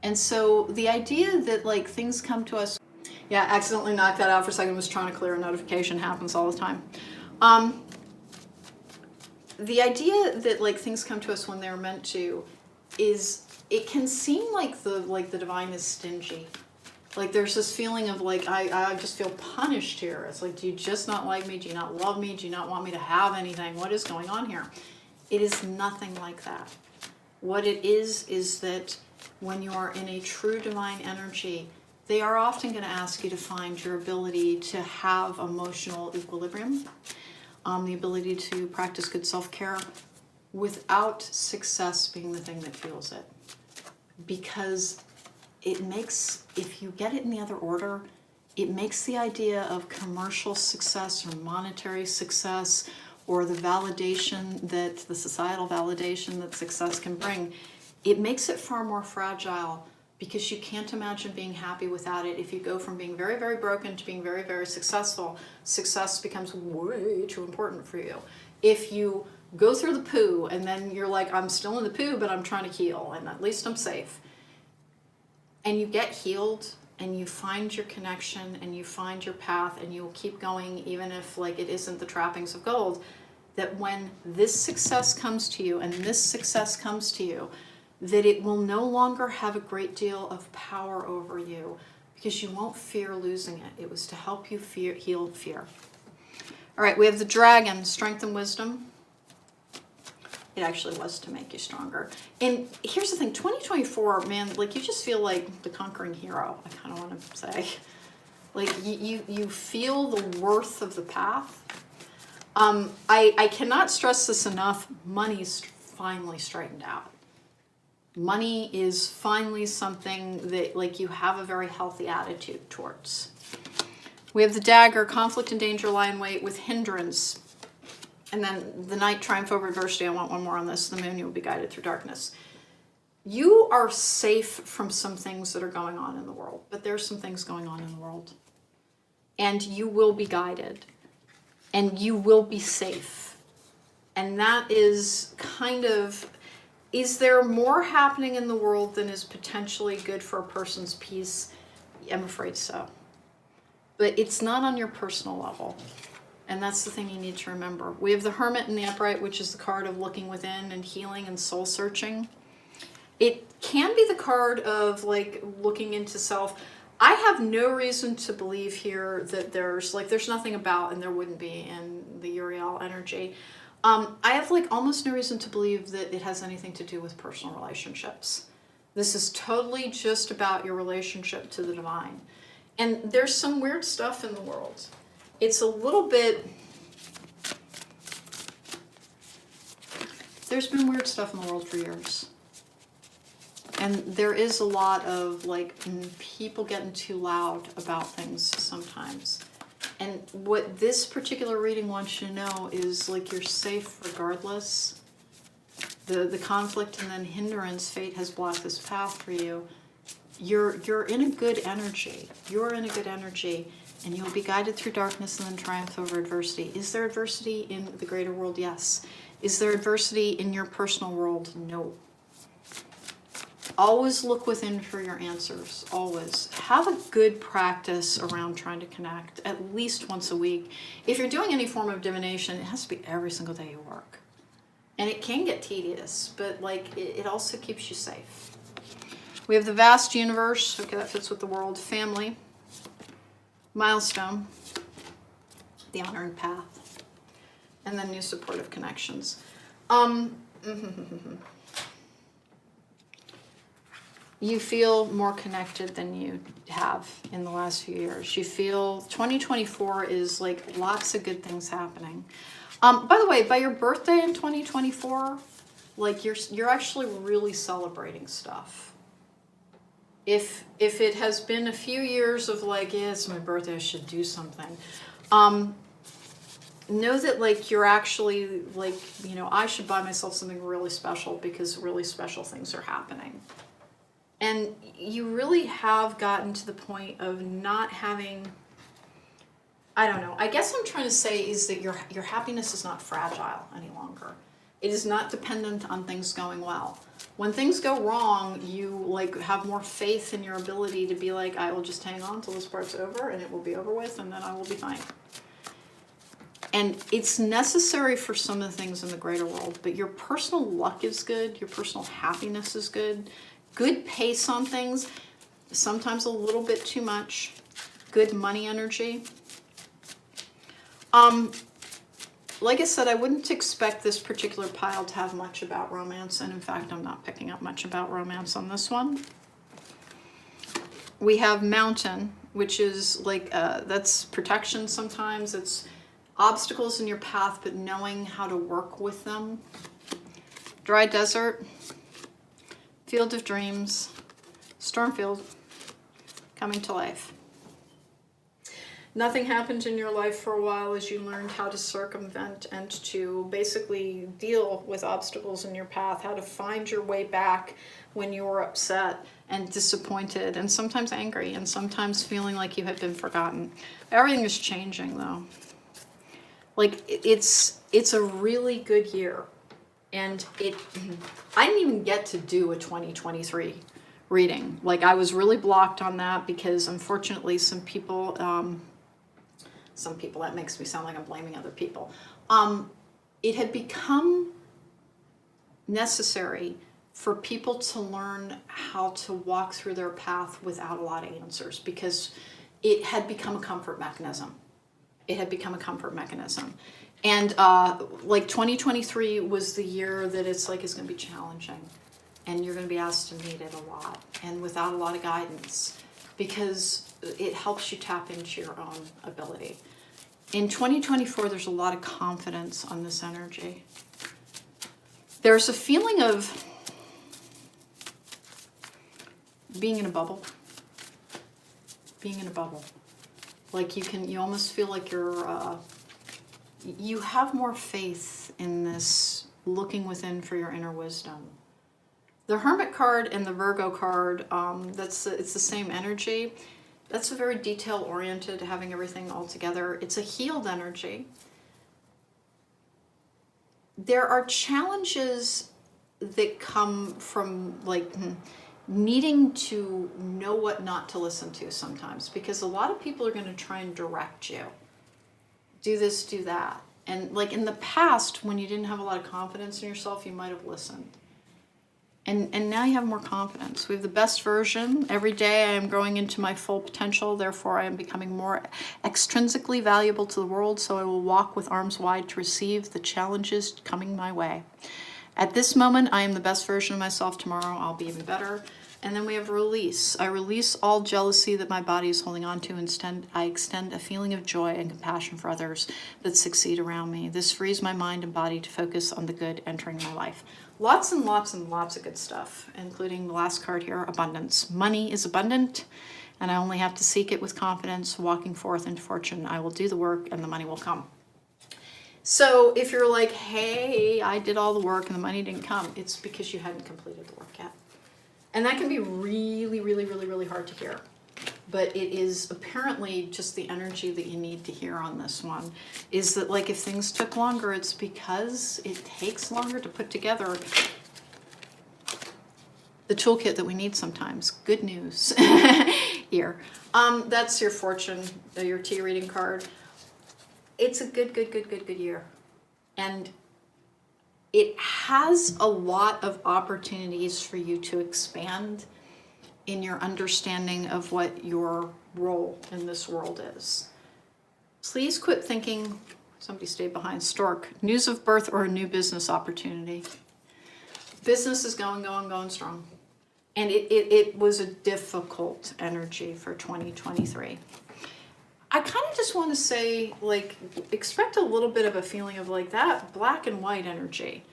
And so the idea that like things come to us, yeah, accidentally knocked that out for a second, was trying to clear a notification, happens all the time. The idea that like things come to us when they're meant to is, it can seem like the divine is stingy. Like there's this feeling of like, I just feel punished here. It's like, do you just not like me? Do you not love me? Do you not want me to have anything? What is going on here? It is nothing like that. What it is that when you are in a true divine energy, they are often going to ask you to find your ability to have emotional equilibrium, the ability to practice good self-care without success being the thing that fuels it. Because it makes, if you get it in the other order, it makes the idea of commercial success or monetary success or the validation that, the societal validation that success can bring, it makes it far more fragile, because you can't imagine being happy without it. If you go from being very, very broken to being very, very successful, success becomes way too important for you. If you go through the poo and then you're like, I'm still in the poo, but I'm trying to heal and at least I'm safe. And you get healed and you find your connection and you find your path and you'll keep going even if like it isn't the trappings of gold, that when this success comes to you and this success comes to you, that it will no longer have a great deal of power over you, because you won't fear losing it. It was to help you heal fear. All right, we have the dragon, strength and wisdom. It actually was to make you stronger. And here's the thing, 2024, man, like you just feel like the conquering hero, I kind of want to say. Like you feel the worth of the path. I cannot stress this enough, money's finally straightened out. Money is finally something that like you have a very healthy attitude towards. We have the dagger, conflict and danger lie in wait with hindrance. And then the night, triumph over adversity. I want one more on this. The moon, you will be guided through darkness. You are safe from some things that are going on in the world, but there's some things going on in the world. And you will be guided. And you will be safe. And that is kind of, is there more happening in the world than is potentially good for a person's peace? I'm afraid so. But it's not on your personal level. And that's the thing you need to remember. We have the Hermit in the upright, which is the card of looking within and healing and soul searching. It can be the card of like looking into self. I have no reason to believe here that there's nothing about, and there wouldn't be in the Uriel energy. I have like almost no reason to believe that it has anything to do with personal relationships. This is totally just about your relationship to the divine. And there's some weird stuff in the world. It's a little bit, there's been weird stuff in the world for years. And there is a lot of like people getting too loud about things sometimes. And what this particular reading wants you to know is like you're safe regardless. The conflict and then hindrance, fate has blocked this path for you. You're in a good energy. You're in a good energy. And you'll be guided through darkness and then triumph over adversity. Is there adversity in the greater world? Yes. Is there adversity in your personal world? No. Always look within for your answers. Always. Have a good practice around trying to connect at least once a week. If you're doing any form of divination, it has to be every single day you work. And it can get tedious, but like it also keeps you safe. We have the vast universe. Okay, that fits with the world. Family. Milestone. The honoring path. and then new supportive connections. You feel more connected than you have in the last few years. You feel 2024 is like lots of good things happening. By the way, by your birthday in 2024, like you're actually really celebrating stuff. If it has been a few years of like, yeah, it's my birthday, I should do something. Know that like you're actually like, you know, I should buy myself something really special because really special things are happening. And you really have gotten to the point of not having, I don't know, I guess I'm trying to say is that your happiness is not fragile any longer. It is not dependent on things going well. When things go wrong, you like have more faith in your ability to be like, I will just hang on till this part's over and it will be over with and then I will be fine. And it's necessary for some of the things in the greater world, but your personal luck is good, your personal happiness is good, good pace on things, sometimes a little bit too much, good money energy. Like I said, I wouldn't expect this particular pile to have much about romance, and in fact, I'm not picking up much about romance on this one. We have mountain, which is like, that's protection sometimes, it's obstacles in your path, but knowing how to work with them. Dry desert, field of dreams, stormfield, coming to life. Nothing happened in your life for a while as you learned how to circumvent and to basically deal with obstacles in your path, how to find your way back when you were upset and disappointed and sometimes angry and sometimes feeling like you had been forgotten. Everything is changing though. Like it's a really good year. And I didn't even get to do a 2023 reading. Like I was really blocked on that because unfortunately some people, that makes me sound like I'm blaming other people. It had become necessary for people to learn how to walk through their path without a lot of answers because it had become a comfort mechanism. And like 2023 was the year that it's like it's going to be challenging and you're going to be asked to meet it a lot and without a lot of guidance because it helps you tap into your own ability. In 2024, there's a lot of confidence on this energy. There's a feeling of being in a bubble. Like you almost feel like you have more faith in this looking within for your inner wisdom. The Hermit card and the Virgo card, it's the same energy. That's a very detail-oriented, having everything all together. It's a healed energy. There are challenges that come from like needing to know what not to listen to sometimes because a lot of people are going to try and direct you. Do this, do that. And like in the past, when you didn't have a lot of confidence in yourself, you might have listened. And now you have more confidence. We have the best version. Every day I am growing into my full potential. Therefore, I am becoming more extrinsically valuable to the world. So I will walk with arms wide to receive the challenges coming my way. At this moment, I am the best version of myself. Tomorrow, I'll be even better. And then we have release. I release all jealousy that my body is holding on to. Instead, I extend a feeling of joy and compassion for others that succeed around me. This frees my mind and body to focus on the good entering my life. Lots and lots and lots of good stuff, including the last card here, abundance. Money is abundant, and I only have to seek it with confidence, walking forth into fortune. I will do the work, and the money will come. So if you're like, hey, I did all the work and the money didn't come, it's because you hadn't completed the work yet. And that can be really, really, really, really hard to hear. But it is apparently just the energy that you need to hear on this one. Is that like if things took longer, it's because it takes longer to put together the toolkit that we need sometimes. Good news here. That's your fortune, your tea reading card. It's a good year. And it has a lot of opportunities for you to expand in your understanding of what your role in this world is. Please quit thinking Somebody stayed behind. Stork, news of birth or a new business opportunity. Business is going strong. And it was a difficult energy for 2023. I kind of just want to say, like, expect a little bit of a feeling of like that black and white energy,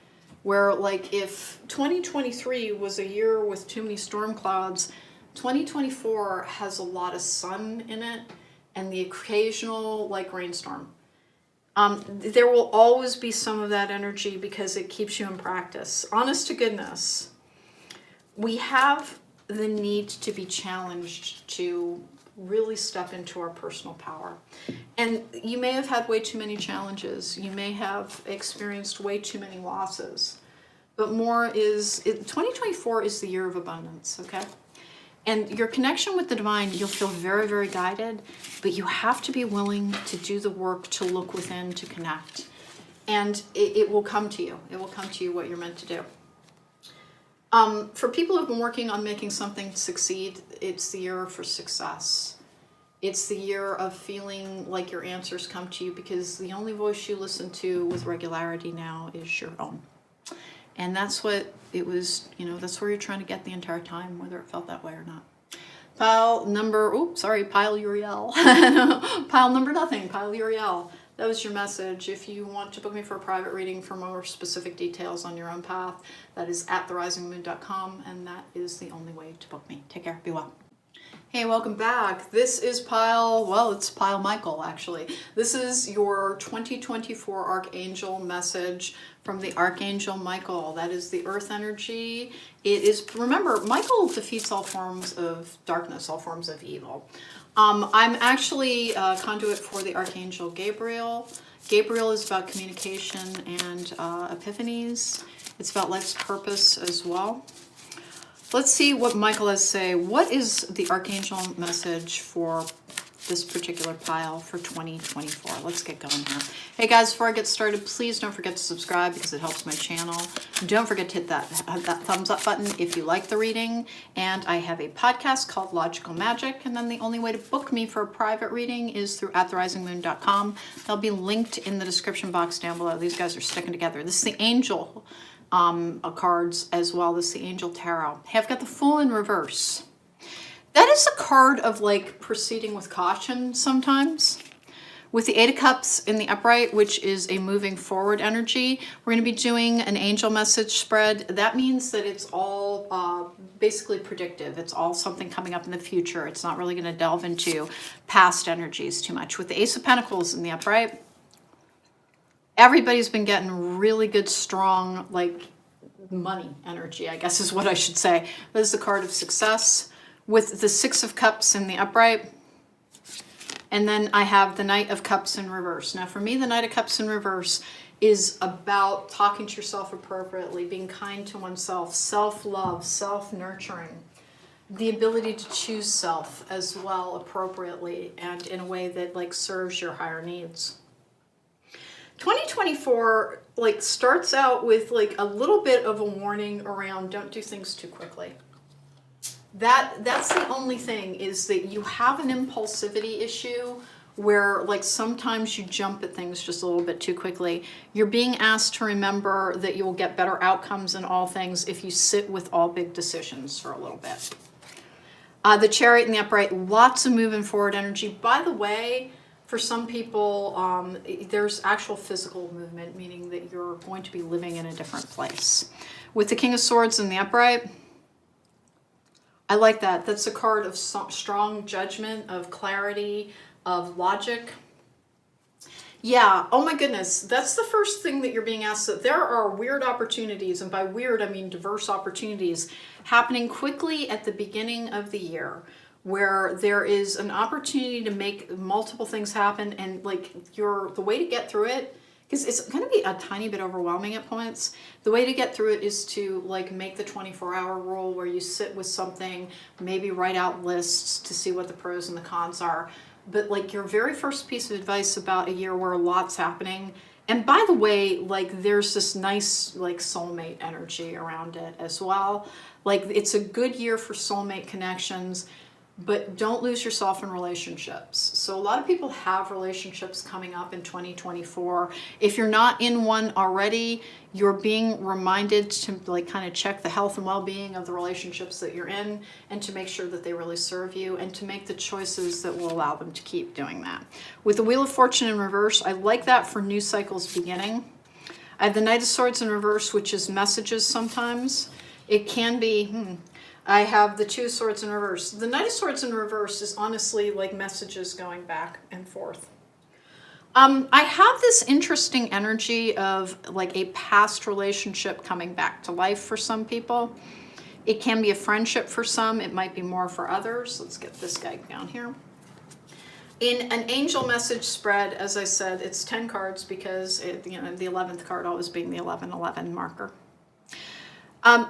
where like if 2023 was a year with too many storm clouds, 2024 has a lot of sun in it and the occasional like rainstorm. There will always be some of that energy because it keeps you in practice. Honest to goodness, we have the need to be challenged to really step into our personal power. And you may have had way too many challenges. You may have experienced way too many losses. But 2024 is the year of abundance, okay? And your connection with the divine, you'll feel very, very guided, but you have to be willing to do the work to look within, to connect. And it will come to you. It will come to you what you're meant to do. For people who've been working on making something succeed, it's the year for success. It's the year of feeling like your answers come to you because the only voice you listen to with regularity now is your own. And that's what it was, that's where you're trying to get the entire time, whether it felt that way or not. Pile Uriel. Pile number nothing, pile Uriel. That was your message. If you want to book me for a private reading for more specific details on your own path, that is at therisingmoon.com, and that is the only way to book me. Take care. Be well. Hey, welcome back. This is it's Pile Michael, actually. This is your 2024 Archangel message from the Archangel Michael. That is the earth energy. It is, remember, Michael defeats all forms of darkness, all forms of evil. I'm actually a conduit for the Archangel Gabriel. Gabriel is about communication and epiphanies. It's about life's purpose as well. Let's see what Michael has to say. What is the Archangel message for this particular pile for 2024? Let's get going here. Hey guys, before I get started, please don't forget to subscribe because it helps my channel. Don't forget to hit that thumbs up button if you like the reading. And I have a podcast called Logical Magic. And then the only way to book me for a private reading is through attherisingmoon.com. They'll be linked in the description box down below. These guys are sticking together. This is the angel cards as well as the Angel Tarot. Hey, I've got the Fool in reverse. That is a card of like proceeding with caution sometimes. With the Eight of Cups in the upright, which is a moving forward energy, we're going to be doing an angel message spread. That means that it's all basically predictive. It's all something coming up in the future. It's not really going to delve into past energies too much. With the Ace of Pentacles in the upright, everybody's been getting really good, strong, like money energy, I guess is what I should say. This is the card of success. With the Six of Cups in the upright. And then I have the Knight of Cups in reverse. Now for me, the Knight of Cups in reverse is about talking to yourself appropriately, being kind to oneself, self-love, self-nurturing, the ability to choose self as well appropriately and in a way that like serves your higher needs. 2024 like starts out with like a little bit of a warning around don't do things too quickly. That's the only thing is that you have an impulsivity issue where like sometimes you jump at things just a little bit too quickly. You're being asked to remember that you will get better outcomes in all things if you sit with all big decisions for a little bit. The Chariot in the upright, lots of moving forward energy. By the way, for some people, there's actual physical movement, meaning that you're going to be living in a different place. With the King of Swords in the upright, I like that. That's a card of strong judgment, of clarity, of logic. Yeah, oh my goodness. That's the first thing that you're being asked. That there are weird opportunities, and by weird, I mean diverse opportunities, happening quickly at the beginning of the year, where there is an opportunity to make multiple things happen, and like the way to get through it, because it's going to be a tiny bit overwhelming at points. The way to get through it is to like make the 24-hour rule where you sit with something, maybe write out lists to see what the pros and the cons are. But like your very first piece of advice about a year where a lot's happening. And by the way, like there's this nice like soulmate energy around it as well. Like it's a good year for soulmate connections. but don't lose yourself in relationships. So a lot of people have relationships coming up in 2024. If you're not in one already, you're being reminded to like kind of check the health and well-being of the relationships that you're in, and to make sure that they really serve you, and to make the choices that will allow them to keep doing that. With the Wheel of Fortune in reverse, I like that for new cycles beginning. I have the Knight of Swords in reverse, which is messages sometimes. It can be, I have the Two of Swords in reverse. The Knight of Swords in reverse is honestly like messages going back and forth. I have this interesting energy of like a past relationship coming back to life for some people. It can be a friendship for some. It might be more for others. Let's get this guy down here. In an angel message spread, as I said, it's 10 cards because the 11th card always being the 1111 marker.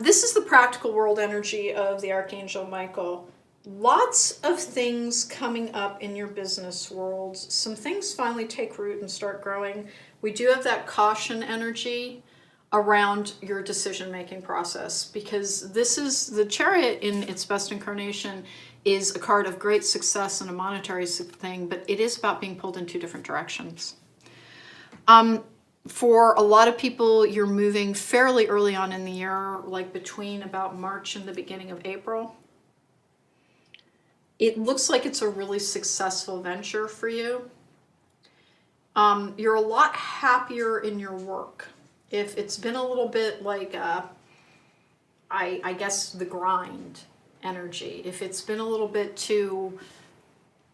This is the practical world energy of the Archangel Michael. Lots of things coming up in your business world. Some things finally take root and start growing. We do have that caution energy around your decision-making process, because this is the Chariot in its best incarnation is a card of great success and a monetary thing, but it is about being pulled in two different directions. For a lot of people, you're moving fairly early on in the year, like between about March and the beginning of April. It looks like it's a really successful venture for you. You're a lot happier in your work. If it's been a little bit like, I guess, the grind energy, if it's been a little bit too,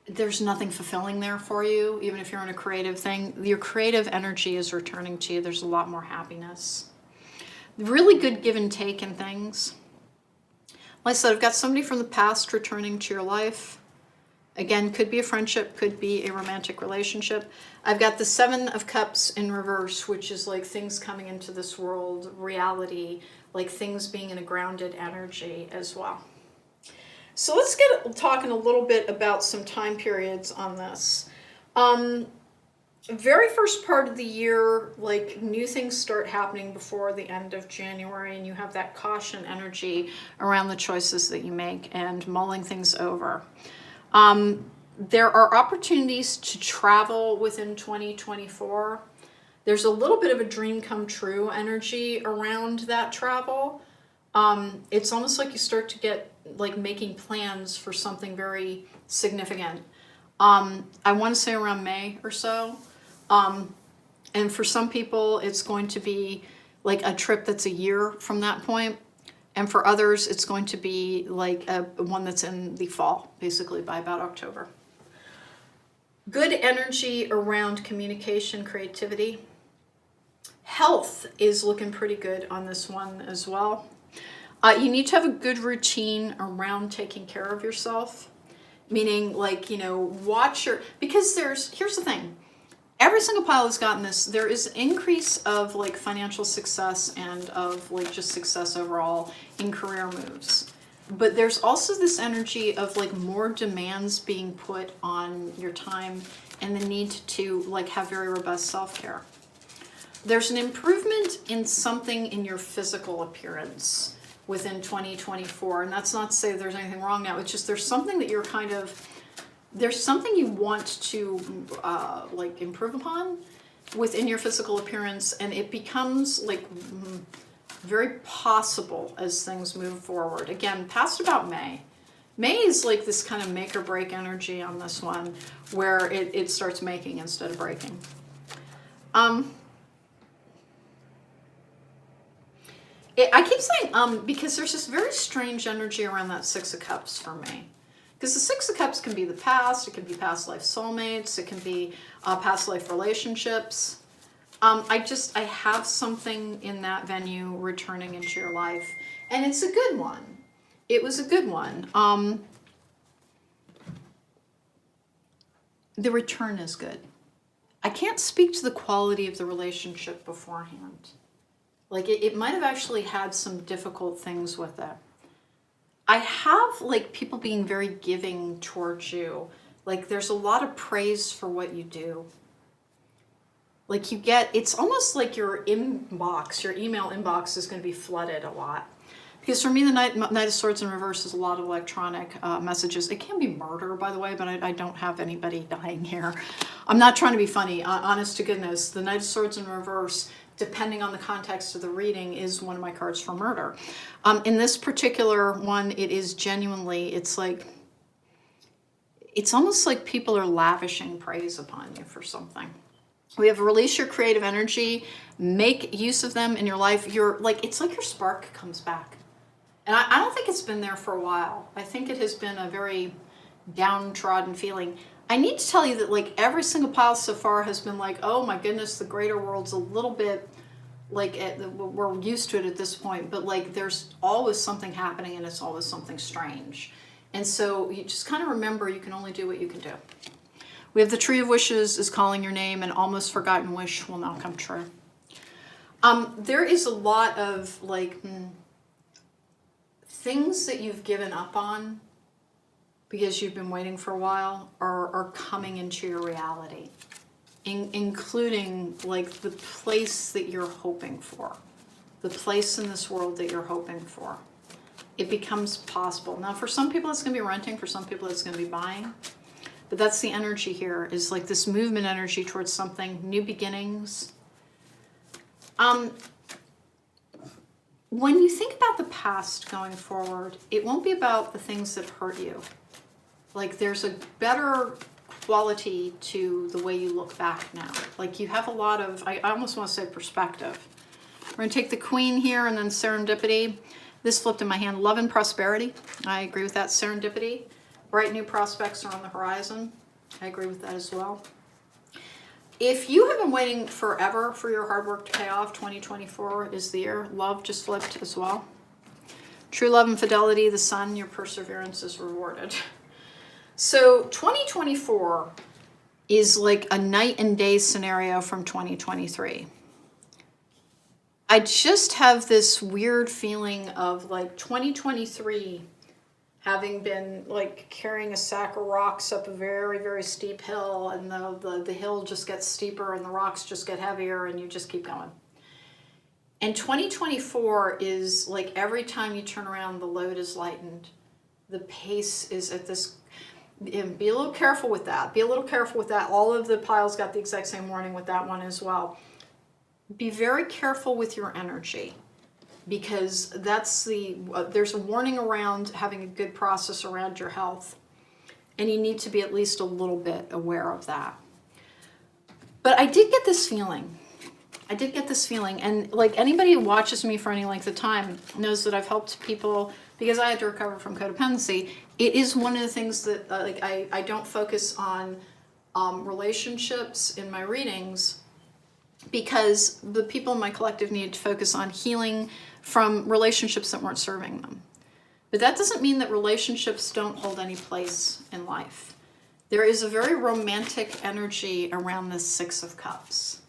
there's nothing fulfilling there for you, even if you're in a creative thing, your creative energy is returning to you. There's a lot more happiness. Really good give and take in things. Like I said, I've got somebody from the past returning to your life. Again, could be a friendship, could be a romantic relationship. I've got the Seven of Cups in reverse, which is like things coming into this world, reality, like things being in a grounded energy as well. So let's get talking a little bit about some time periods on this. Very first part of the year, like new things start happening before the end of January, and you have that caution energy around the choices that you make and mulling things over. There are opportunities to travel within 2024. There's a little bit of a dream come true energy around that travel. It's almost like you start to get like making plans for something very significant. I want to say around May or so. And for some people, it's going to be like a trip that's a year from that point. And for others, it's going to be like one that's in the fall, basically by about October. Good energy around communication, creativity. Health is looking pretty good on this one as well. You need to have a good routine around taking care of yourself. Meaning like, watch because here's the thing. Every single pile has gotten this. There is an increase of like financial success and of like just success overall in career moves. But there's also this energy of like more demands being put on your time and the need to like have very robust self-care. There's an improvement in something in your physical appearance within 2024. And that's not to say there's anything wrong now. It's just there's something that you're there's something you want to like improve upon within your physical appearance, and it becomes like very possible as things move forward. Again, past about May. May is like this kind of make or break energy on this one, where it starts making instead of breaking. I keep saying because there's this very strange energy around that Six of Cups for me. Because the Six of Cups can be the past, it can be past life soulmates, it can be past life relationships. I have something in that venue returning into your life, and it's a good one. It was a good one. The return is good. I can't speak to the quality of the relationship beforehand. Like it might have actually had some difficult things with it. I have like people being very giving towards you. Like there's a lot of praise for what you do. Like it's almost like your inbox, your email inbox is going to be flooded a lot. Because for me, the Knight of Swords in reverse is a lot of electronic messages. It can be murder, by the way, but I don't have anybody dying here. I'm not trying to be funny. Honest to goodness, the Knight of Swords in reverse, depending on the context of the reading, is one of my cards for murder. In this particular one, it is genuinely, it's almost like people are lavishing praise upon you for something. We have release your creative energy, make use of them in your life. It's like your spark comes back. And I don't think it's been there for a while. I think it has been a very downtrodden feeling. I need to tell you that like every single pile so far has been like, oh my goodness, the greater world's a little bit like, we're used to it at this point, but like there's always something happening and it's always something strange. And so you just kind of remember you can only do what you can do. We have the Tree of Wishes is calling your name, and almost forgotten wish will now come true. There is a lot of like things that you've given up on because you've been waiting for a while are coming into your reality, including like the place that you're hoping for, the place in this world that you're hoping for. It becomes possible. Now, for some people, it's going to be renting. For some people, it's going to be buying. But that's the energy here, is like this movement energy towards something, new beginnings. When you think about the past going forward, it won't be about the things that hurt you. Like there's a better quality to the way you look back now. Like you have a lot of, I almost want to say perspective. We're going to take the Queen here and then serendipity. This flipped in my hand, love and prosperity. I agree with that. Serendipity. Bright new prospects are on the horizon. I agree with that as well. If you have been waiting forever for your hard work to pay off, 2024 is the year. Love just flipped as well. True love and fidelity, the sun, your perseverance is rewarded. So 2024 is like a night and day scenario from 2023. I just have this weird feeling of like 2023 having been like carrying a sack of rocks up a very, very steep hill, and the hill just gets steeper and the rocks just get heavier and you just keep going. And 2024 is like every time you turn around, the load is lightened. The pace is at this, and be a little careful with that. Be a little careful with that. All of the piles got the exact same warning with that one as well. Be very careful with your energy, because that's there's a warning around having a good process around your health, and you need to be at least a little bit aware of that. But I did get this feeling, and like anybody who watches me for any length of time knows that I've helped people because I had to recover from codependency. It is one of the things that like I don't focus on relationships in my readings, because the people in my collective needed to focus on healing from relationships that weren't serving them. But that doesn't mean that relationships don't hold any place in life. There is a very romantic energy around this Six of Cups.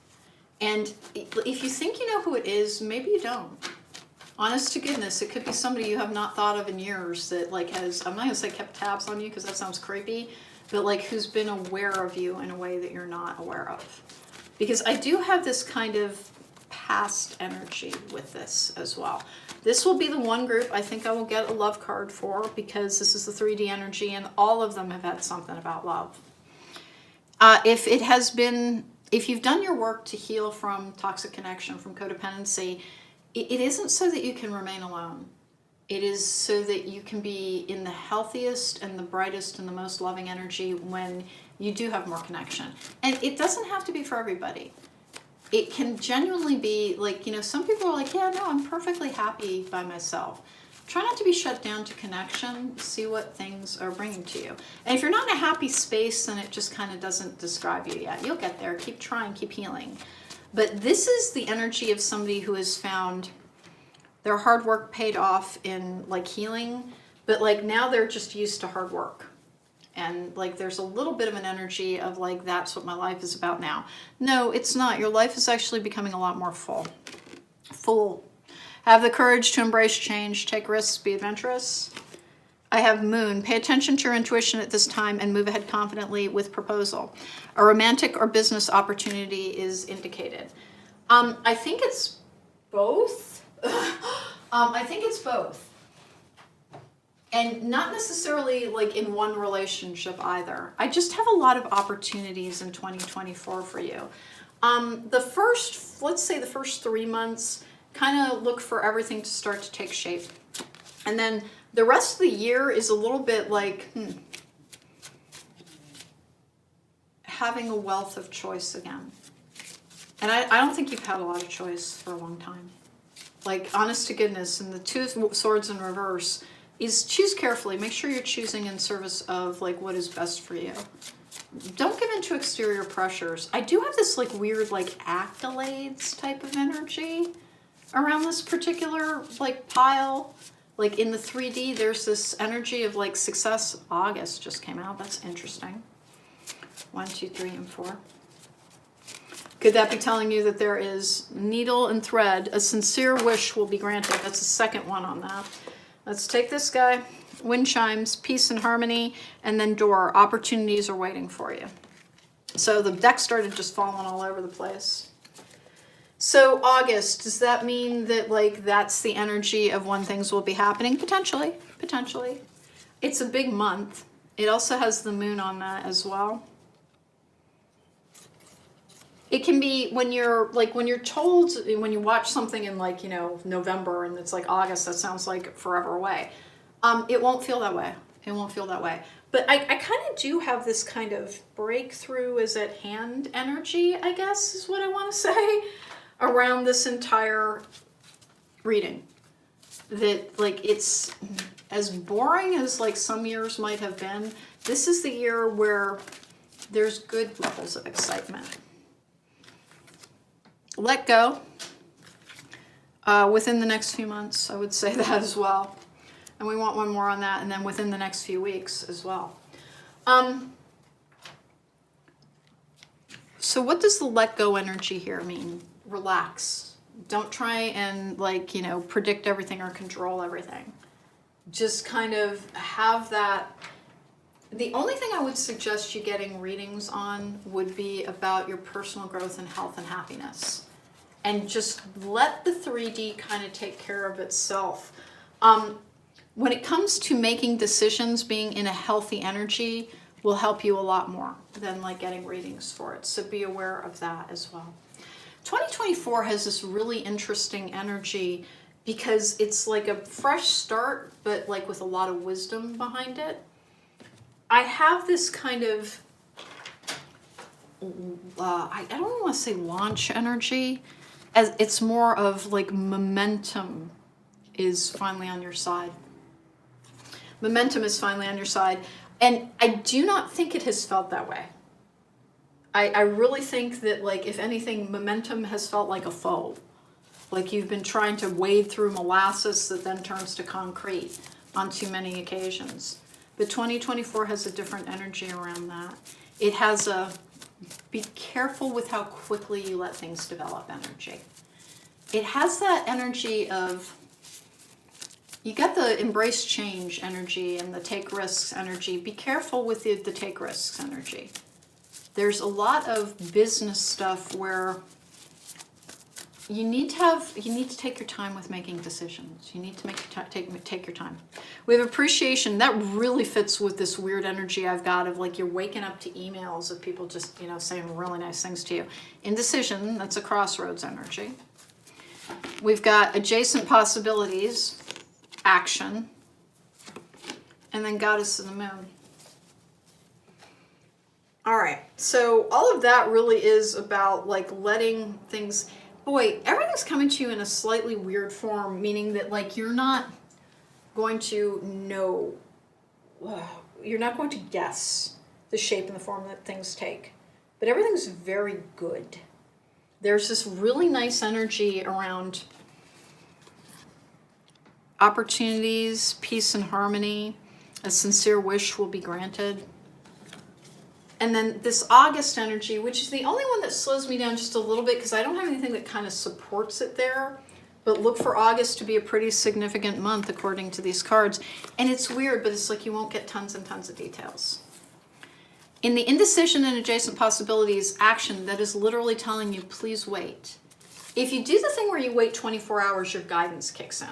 And if you think you know who it is, maybe you don't. Honest to goodness, it could be somebody you have not thought of in years that like has, I'm not going to say kept tabs on you because that sounds creepy, but like who's been aware of you in a way that you're not aware of. Because I do have this kind of past energy with this as well. This will be the one group I think I will get a love card for, because this is the 3D energy and all of them have had something about love. If you've done your work to heal from toxic connection, from codependency, it isn't so that you can remain alone. It is so that you can be in the healthiest and the brightest and the most loving energy when you do have more connection. And it doesn't have to be for everybody. It can genuinely be like, you know, some people are like, yeah, no, I'm perfectly happy by myself. Try not to be shut down to connection. See what things are bringing to you. And if you're not in a happy space, then it just kind of doesn't describe you yet. You'll get there. Keep trying. Keep healing. But this is the energy of somebody who has found their hard work paid off in like healing, but like now they're just used to hard work. And like there's a little bit of an energy of like, that's what my life is about now. No, it's not. Your life is actually becoming a lot more full. Have the courage to embrace change, take risks, be adventurous. I have Moon. Pay attention to your intuition at this time and move ahead confidently with proposal. A romantic or business opportunity is indicated. I think it's both. I think it's both. And not necessarily like in one relationship either. I just have a lot of opportunities in 2024 for you. Let's say the first 3 months, kind of look for everything to start to take shape. And then the rest of the year is a little bit like having a wealth of choice again. And I don't think you've had a lot of choice for a long time. Like, honest to goodness, and the Two of Swords in reverse is choose carefully. Make sure you're choosing in service of like what is best for you. Don't give in to exterior pressures. I do have this like weird like accolades type of energy around this particular like pile. Like in the 3D, there's this energy of like success. August just came out. That's interesting. 1, 2, 3, and 4. Could that be telling you that there is needle and thread? A sincere wish will be granted. That's the second one on that. Let's take this guy. Wind chimes, peace and harmony, and then door. Opportunities are waiting for you. So the deck started just falling all over the place. So August, does that mean that like that's the energy of when things will be happening? Potentially, potentially. It's a big month. It also has the moon on that as well. It can be when you're told, when you watch something in like, you know, November and it's like August, that sounds like forever away. It won't feel that way. It won't feel that way. But I kind of do have this kind of breakthrough is at hand energy, I guess is what I want to say, around this entire reading. That like it's as boring as like some years might have been. This is the year where there's good levels of excitement. Let go within the next few months. I would say that as well. And we want one more on that, and then within the next few weeks as well. So what does the let go energy here mean? Relax. Don't try and like, you know, predict everything or control everything. Just kind of have that. The only thing I would suggest you getting readings on would be about your personal growth and health and happiness. And just let the 3D kind of take care of itself. When it comes to making decisions, being in a healthy energy will help you a lot more than like getting readings for it. So be aware of that as well. 2024 has this really interesting energy because it's like a fresh start, but like with a lot of wisdom behind it. I have this kind of, I don't want to say launch energy, as it's more of like momentum is finally on your side. Momentum is finally on your side. And I do not think it has felt that way. I really think that like, if anything, momentum has felt like a foe. Like you've been trying to wade through molasses that then turns to concrete on too many occasions. But 2024 has a different energy around that. It has a be careful with how quickly you let things develop energy. It has that energy of, you got the embrace change energy and the take risks energy. Be careful with the take risks energy. There's a lot of business stuff where you need to take your time with making decisions. You need to take your time. We have appreciation. That really fits with this weird energy I've got of like you're waking up to emails of people just, you know, saying really nice things to you. Indecision, that's a crossroads energy. We've got adjacent possibilities, action, and then Goddess of the Moon. All right, so all of that really is about like letting things, boy, everything's coming to you in a slightly weird form, meaning that like you're not going to know, you're not going to guess the shape and the form that things take, but everything's very good. There's this really nice energy around opportunities, peace and harmony. A sincere wish will be granted. And then this August energy, which is the only one that slows me down just a little bit because I don't have anything that kind of supports it there. But look for August to be a pretty significant month according to these cards. And it's weird, but it's like you won't get tons and tons of details. In the indecision and adjacent possibilities action, that is literally telling you, please wait. If you do the thing where you wait 24 hours, your guidance kicks in.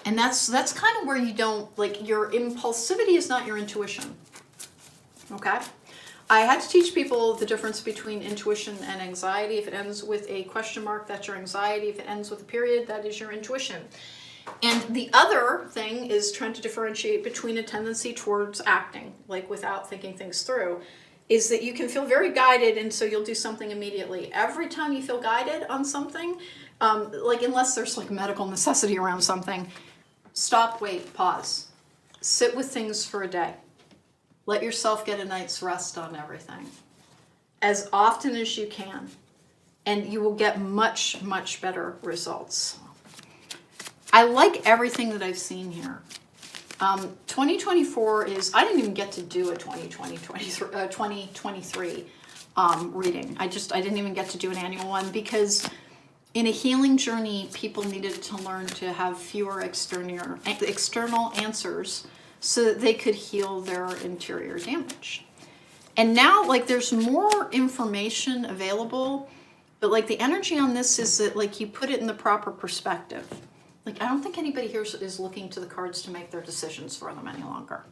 And that's kind of where you don't, like, your impulsivity is not your intuition. Okay? I had to teach people the difference between intuition and anxiety. If it ends with a question mark, that's your anxiety. If it ends with a period, that is your intuition. And the other thing is trying to differentiate between a tendency towards acting, like without thinking things through, is that you can feel very guided, and so you'll do something immediately. Every time you feel guided on something, like unless there's like medical necessity around something, stop, wait, pause. Sit with things for a day. Let yourself get a night's rest on everything as often as you can, and you will get much, much better results. I like everything that I've seen here. 2024 is, I didn't even get to do a 2023 reading. I didn't even get to do an annual one because in a healing journey, people needed to learn to have fewer external answers so that they could heal their interior damage. And now, like, there's more information available, but like the energy on this is that like you put it in the proper perspective. Like, I don't think anybody here is looking to the cards to make their decisions for them any longer.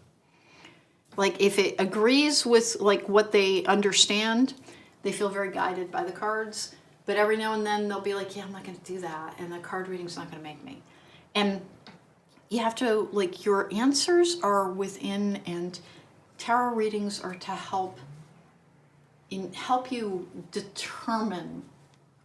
Like, if it agrees with like what they understand, they feel very guided by the cards. But every now and then they'll be like, yeah, I'm not going to do that. And the card reading's not going to make me. And you have to, like, your answers are within, and tarot readings are to help you determine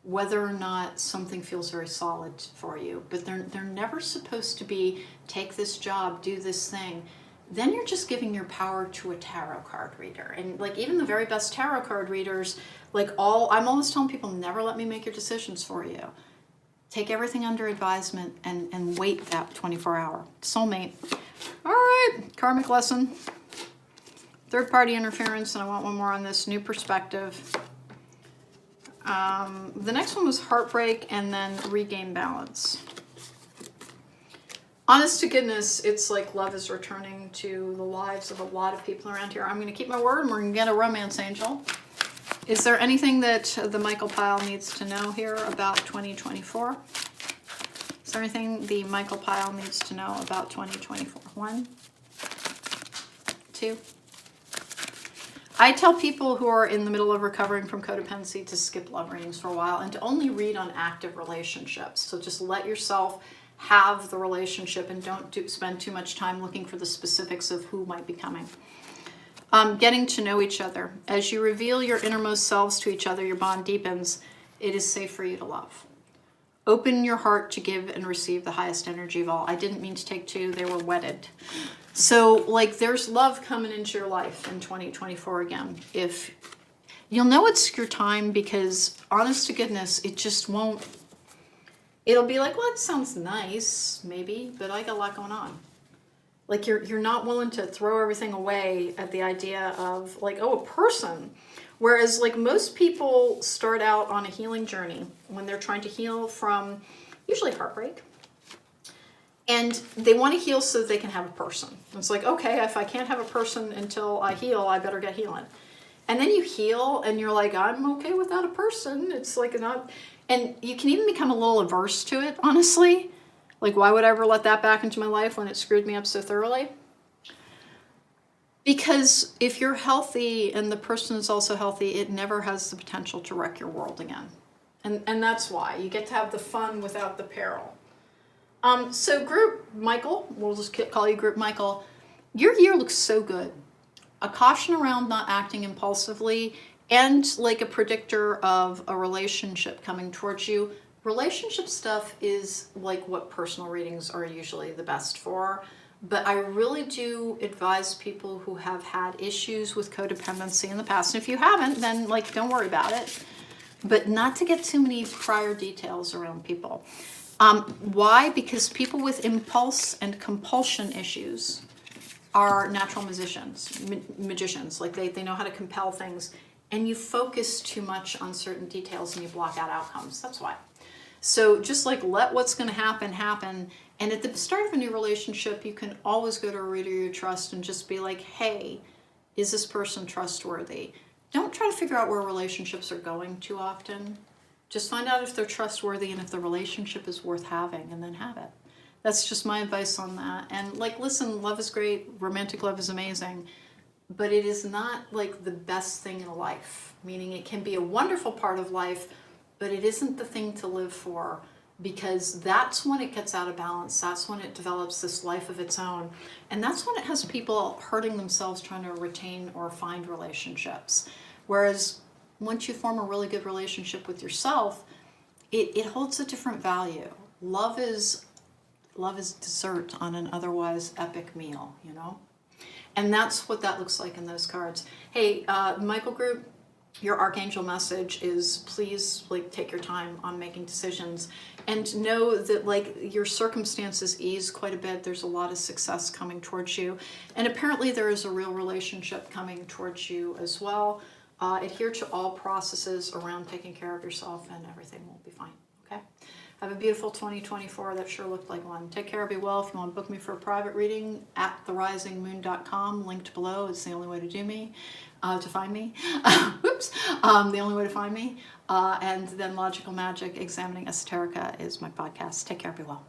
whether or not something feels very solid for you. But they're never supposed to be, take this job, do this thing. Then you're just giving your power to a tarot card reader. And like even the very best tarot card readers, like I'm always telling people, never let me make your decisions for you. Take everything under advisement and wait that 24-hour. Soulmate. All right, karmic lesson. Third-party interference, and I want one more on this, new perspective. The next one was heartbreak and then regain balance. Honest to goodness, it's like love is returning to the lives of a lot of people around here. I'm going to keep my word and we're going to get a romance angel. Is there anything that the Michael Pyle needs to know here about 2024? Is there anything the Michael Pyle needs to know about 2024? 1, 2. I tell people who are in the middle of recovering from codependency to skip love readings for a while and to only read on active relationships. So just let yourself have the relationship and don't spend too much time looking for the specifics of who might be coming. Getting to know each other. As you reveal your innermost selves to each other, your bond deepens. It is safe for you to love. Open your heart to give and receive the highest energy of all. I didn't mean to take two. They were wedded. So, like, there's love coming into your life in 2024 again. If you'll know it's your time, because honest to goodness, it just won't. It'll be like, well, it sounds nice, maybe, but I got a lot going on. Like, you're not willing to throw everything away at the idea of, like, oh, a person. Whereas, like, most people start out on a healing journey when they're trying to heal from usually heartbreak. And they want to heal so that they can have a person. It's like, okay, if I can't have a person until I heal, I better get healing. And then you heal and you're like, I'm okay without a person. It's like not, and you can even become a little averse to it, honestly. Like, why would I ever let that back into my life when it screwed me up so thoroughly? Because if you're healthy and the person is also healthy, it never has the potential to wreck your world again. And that's why. You get to have the fun without the peril. So Group Michael, we'll just call you Group Michael, your year looks so good. A caution around not acting impulsively and like a predictor of a relationship coming towards you. Relationship stuff is like what personal readings are usually the best for. But I really do advise people who have had issues with codependency in the past. And if you haven't, then like don't worry about it. But not to get too many prior details around people. Why? Because people with impulse and compulsion issues are natural magicians. Like they know how to compel things. And you focus too much on certain details and you block out outcomes. That's why. So just like let what's going to happen. And at the start of a new relationship, you can always go to a reader you trust and just be like, hey, is this person trustworthy? Don't try to figure out where relationships are going too often. Just find out if they're trustworthy and if the relationship is worth having, and then have it. That's just my advice on that. And like, listen, love is great. Romantic love is amazing. But it is not like the best thing in life. Meaning it can be a wonderful part of life, but it isn't the thing to live for, because that's when it gets out of balance. That's when it develops this life of its own. And that's when it has people hurting themselves trying to retain or find relationships. Whereas once you form a really good relationship with yourself, it holds a different value. Love is dessert on an otherwise epic meal, you know? And that's what that looks like in those cards. Hey, Michael Group, your Archangel message is please like take your time on making decisions and know that like your circumstances ease quite a bit. There's a lot of success coming towards you. And apparently there is a real relationship coming towards you as well. Adhere to all processes around taking care of yourself and everything will be fine, okay? Have a beautiful 2024. That sure looked like one. Take care, be well. If you want to book me for a private reading, at therisingmoon.com, linked below. It's the only way to do me, to find me. Whoops. The only way to find me. And then Logical Magic, Examining Esoterica is my podcast. Take care, be well.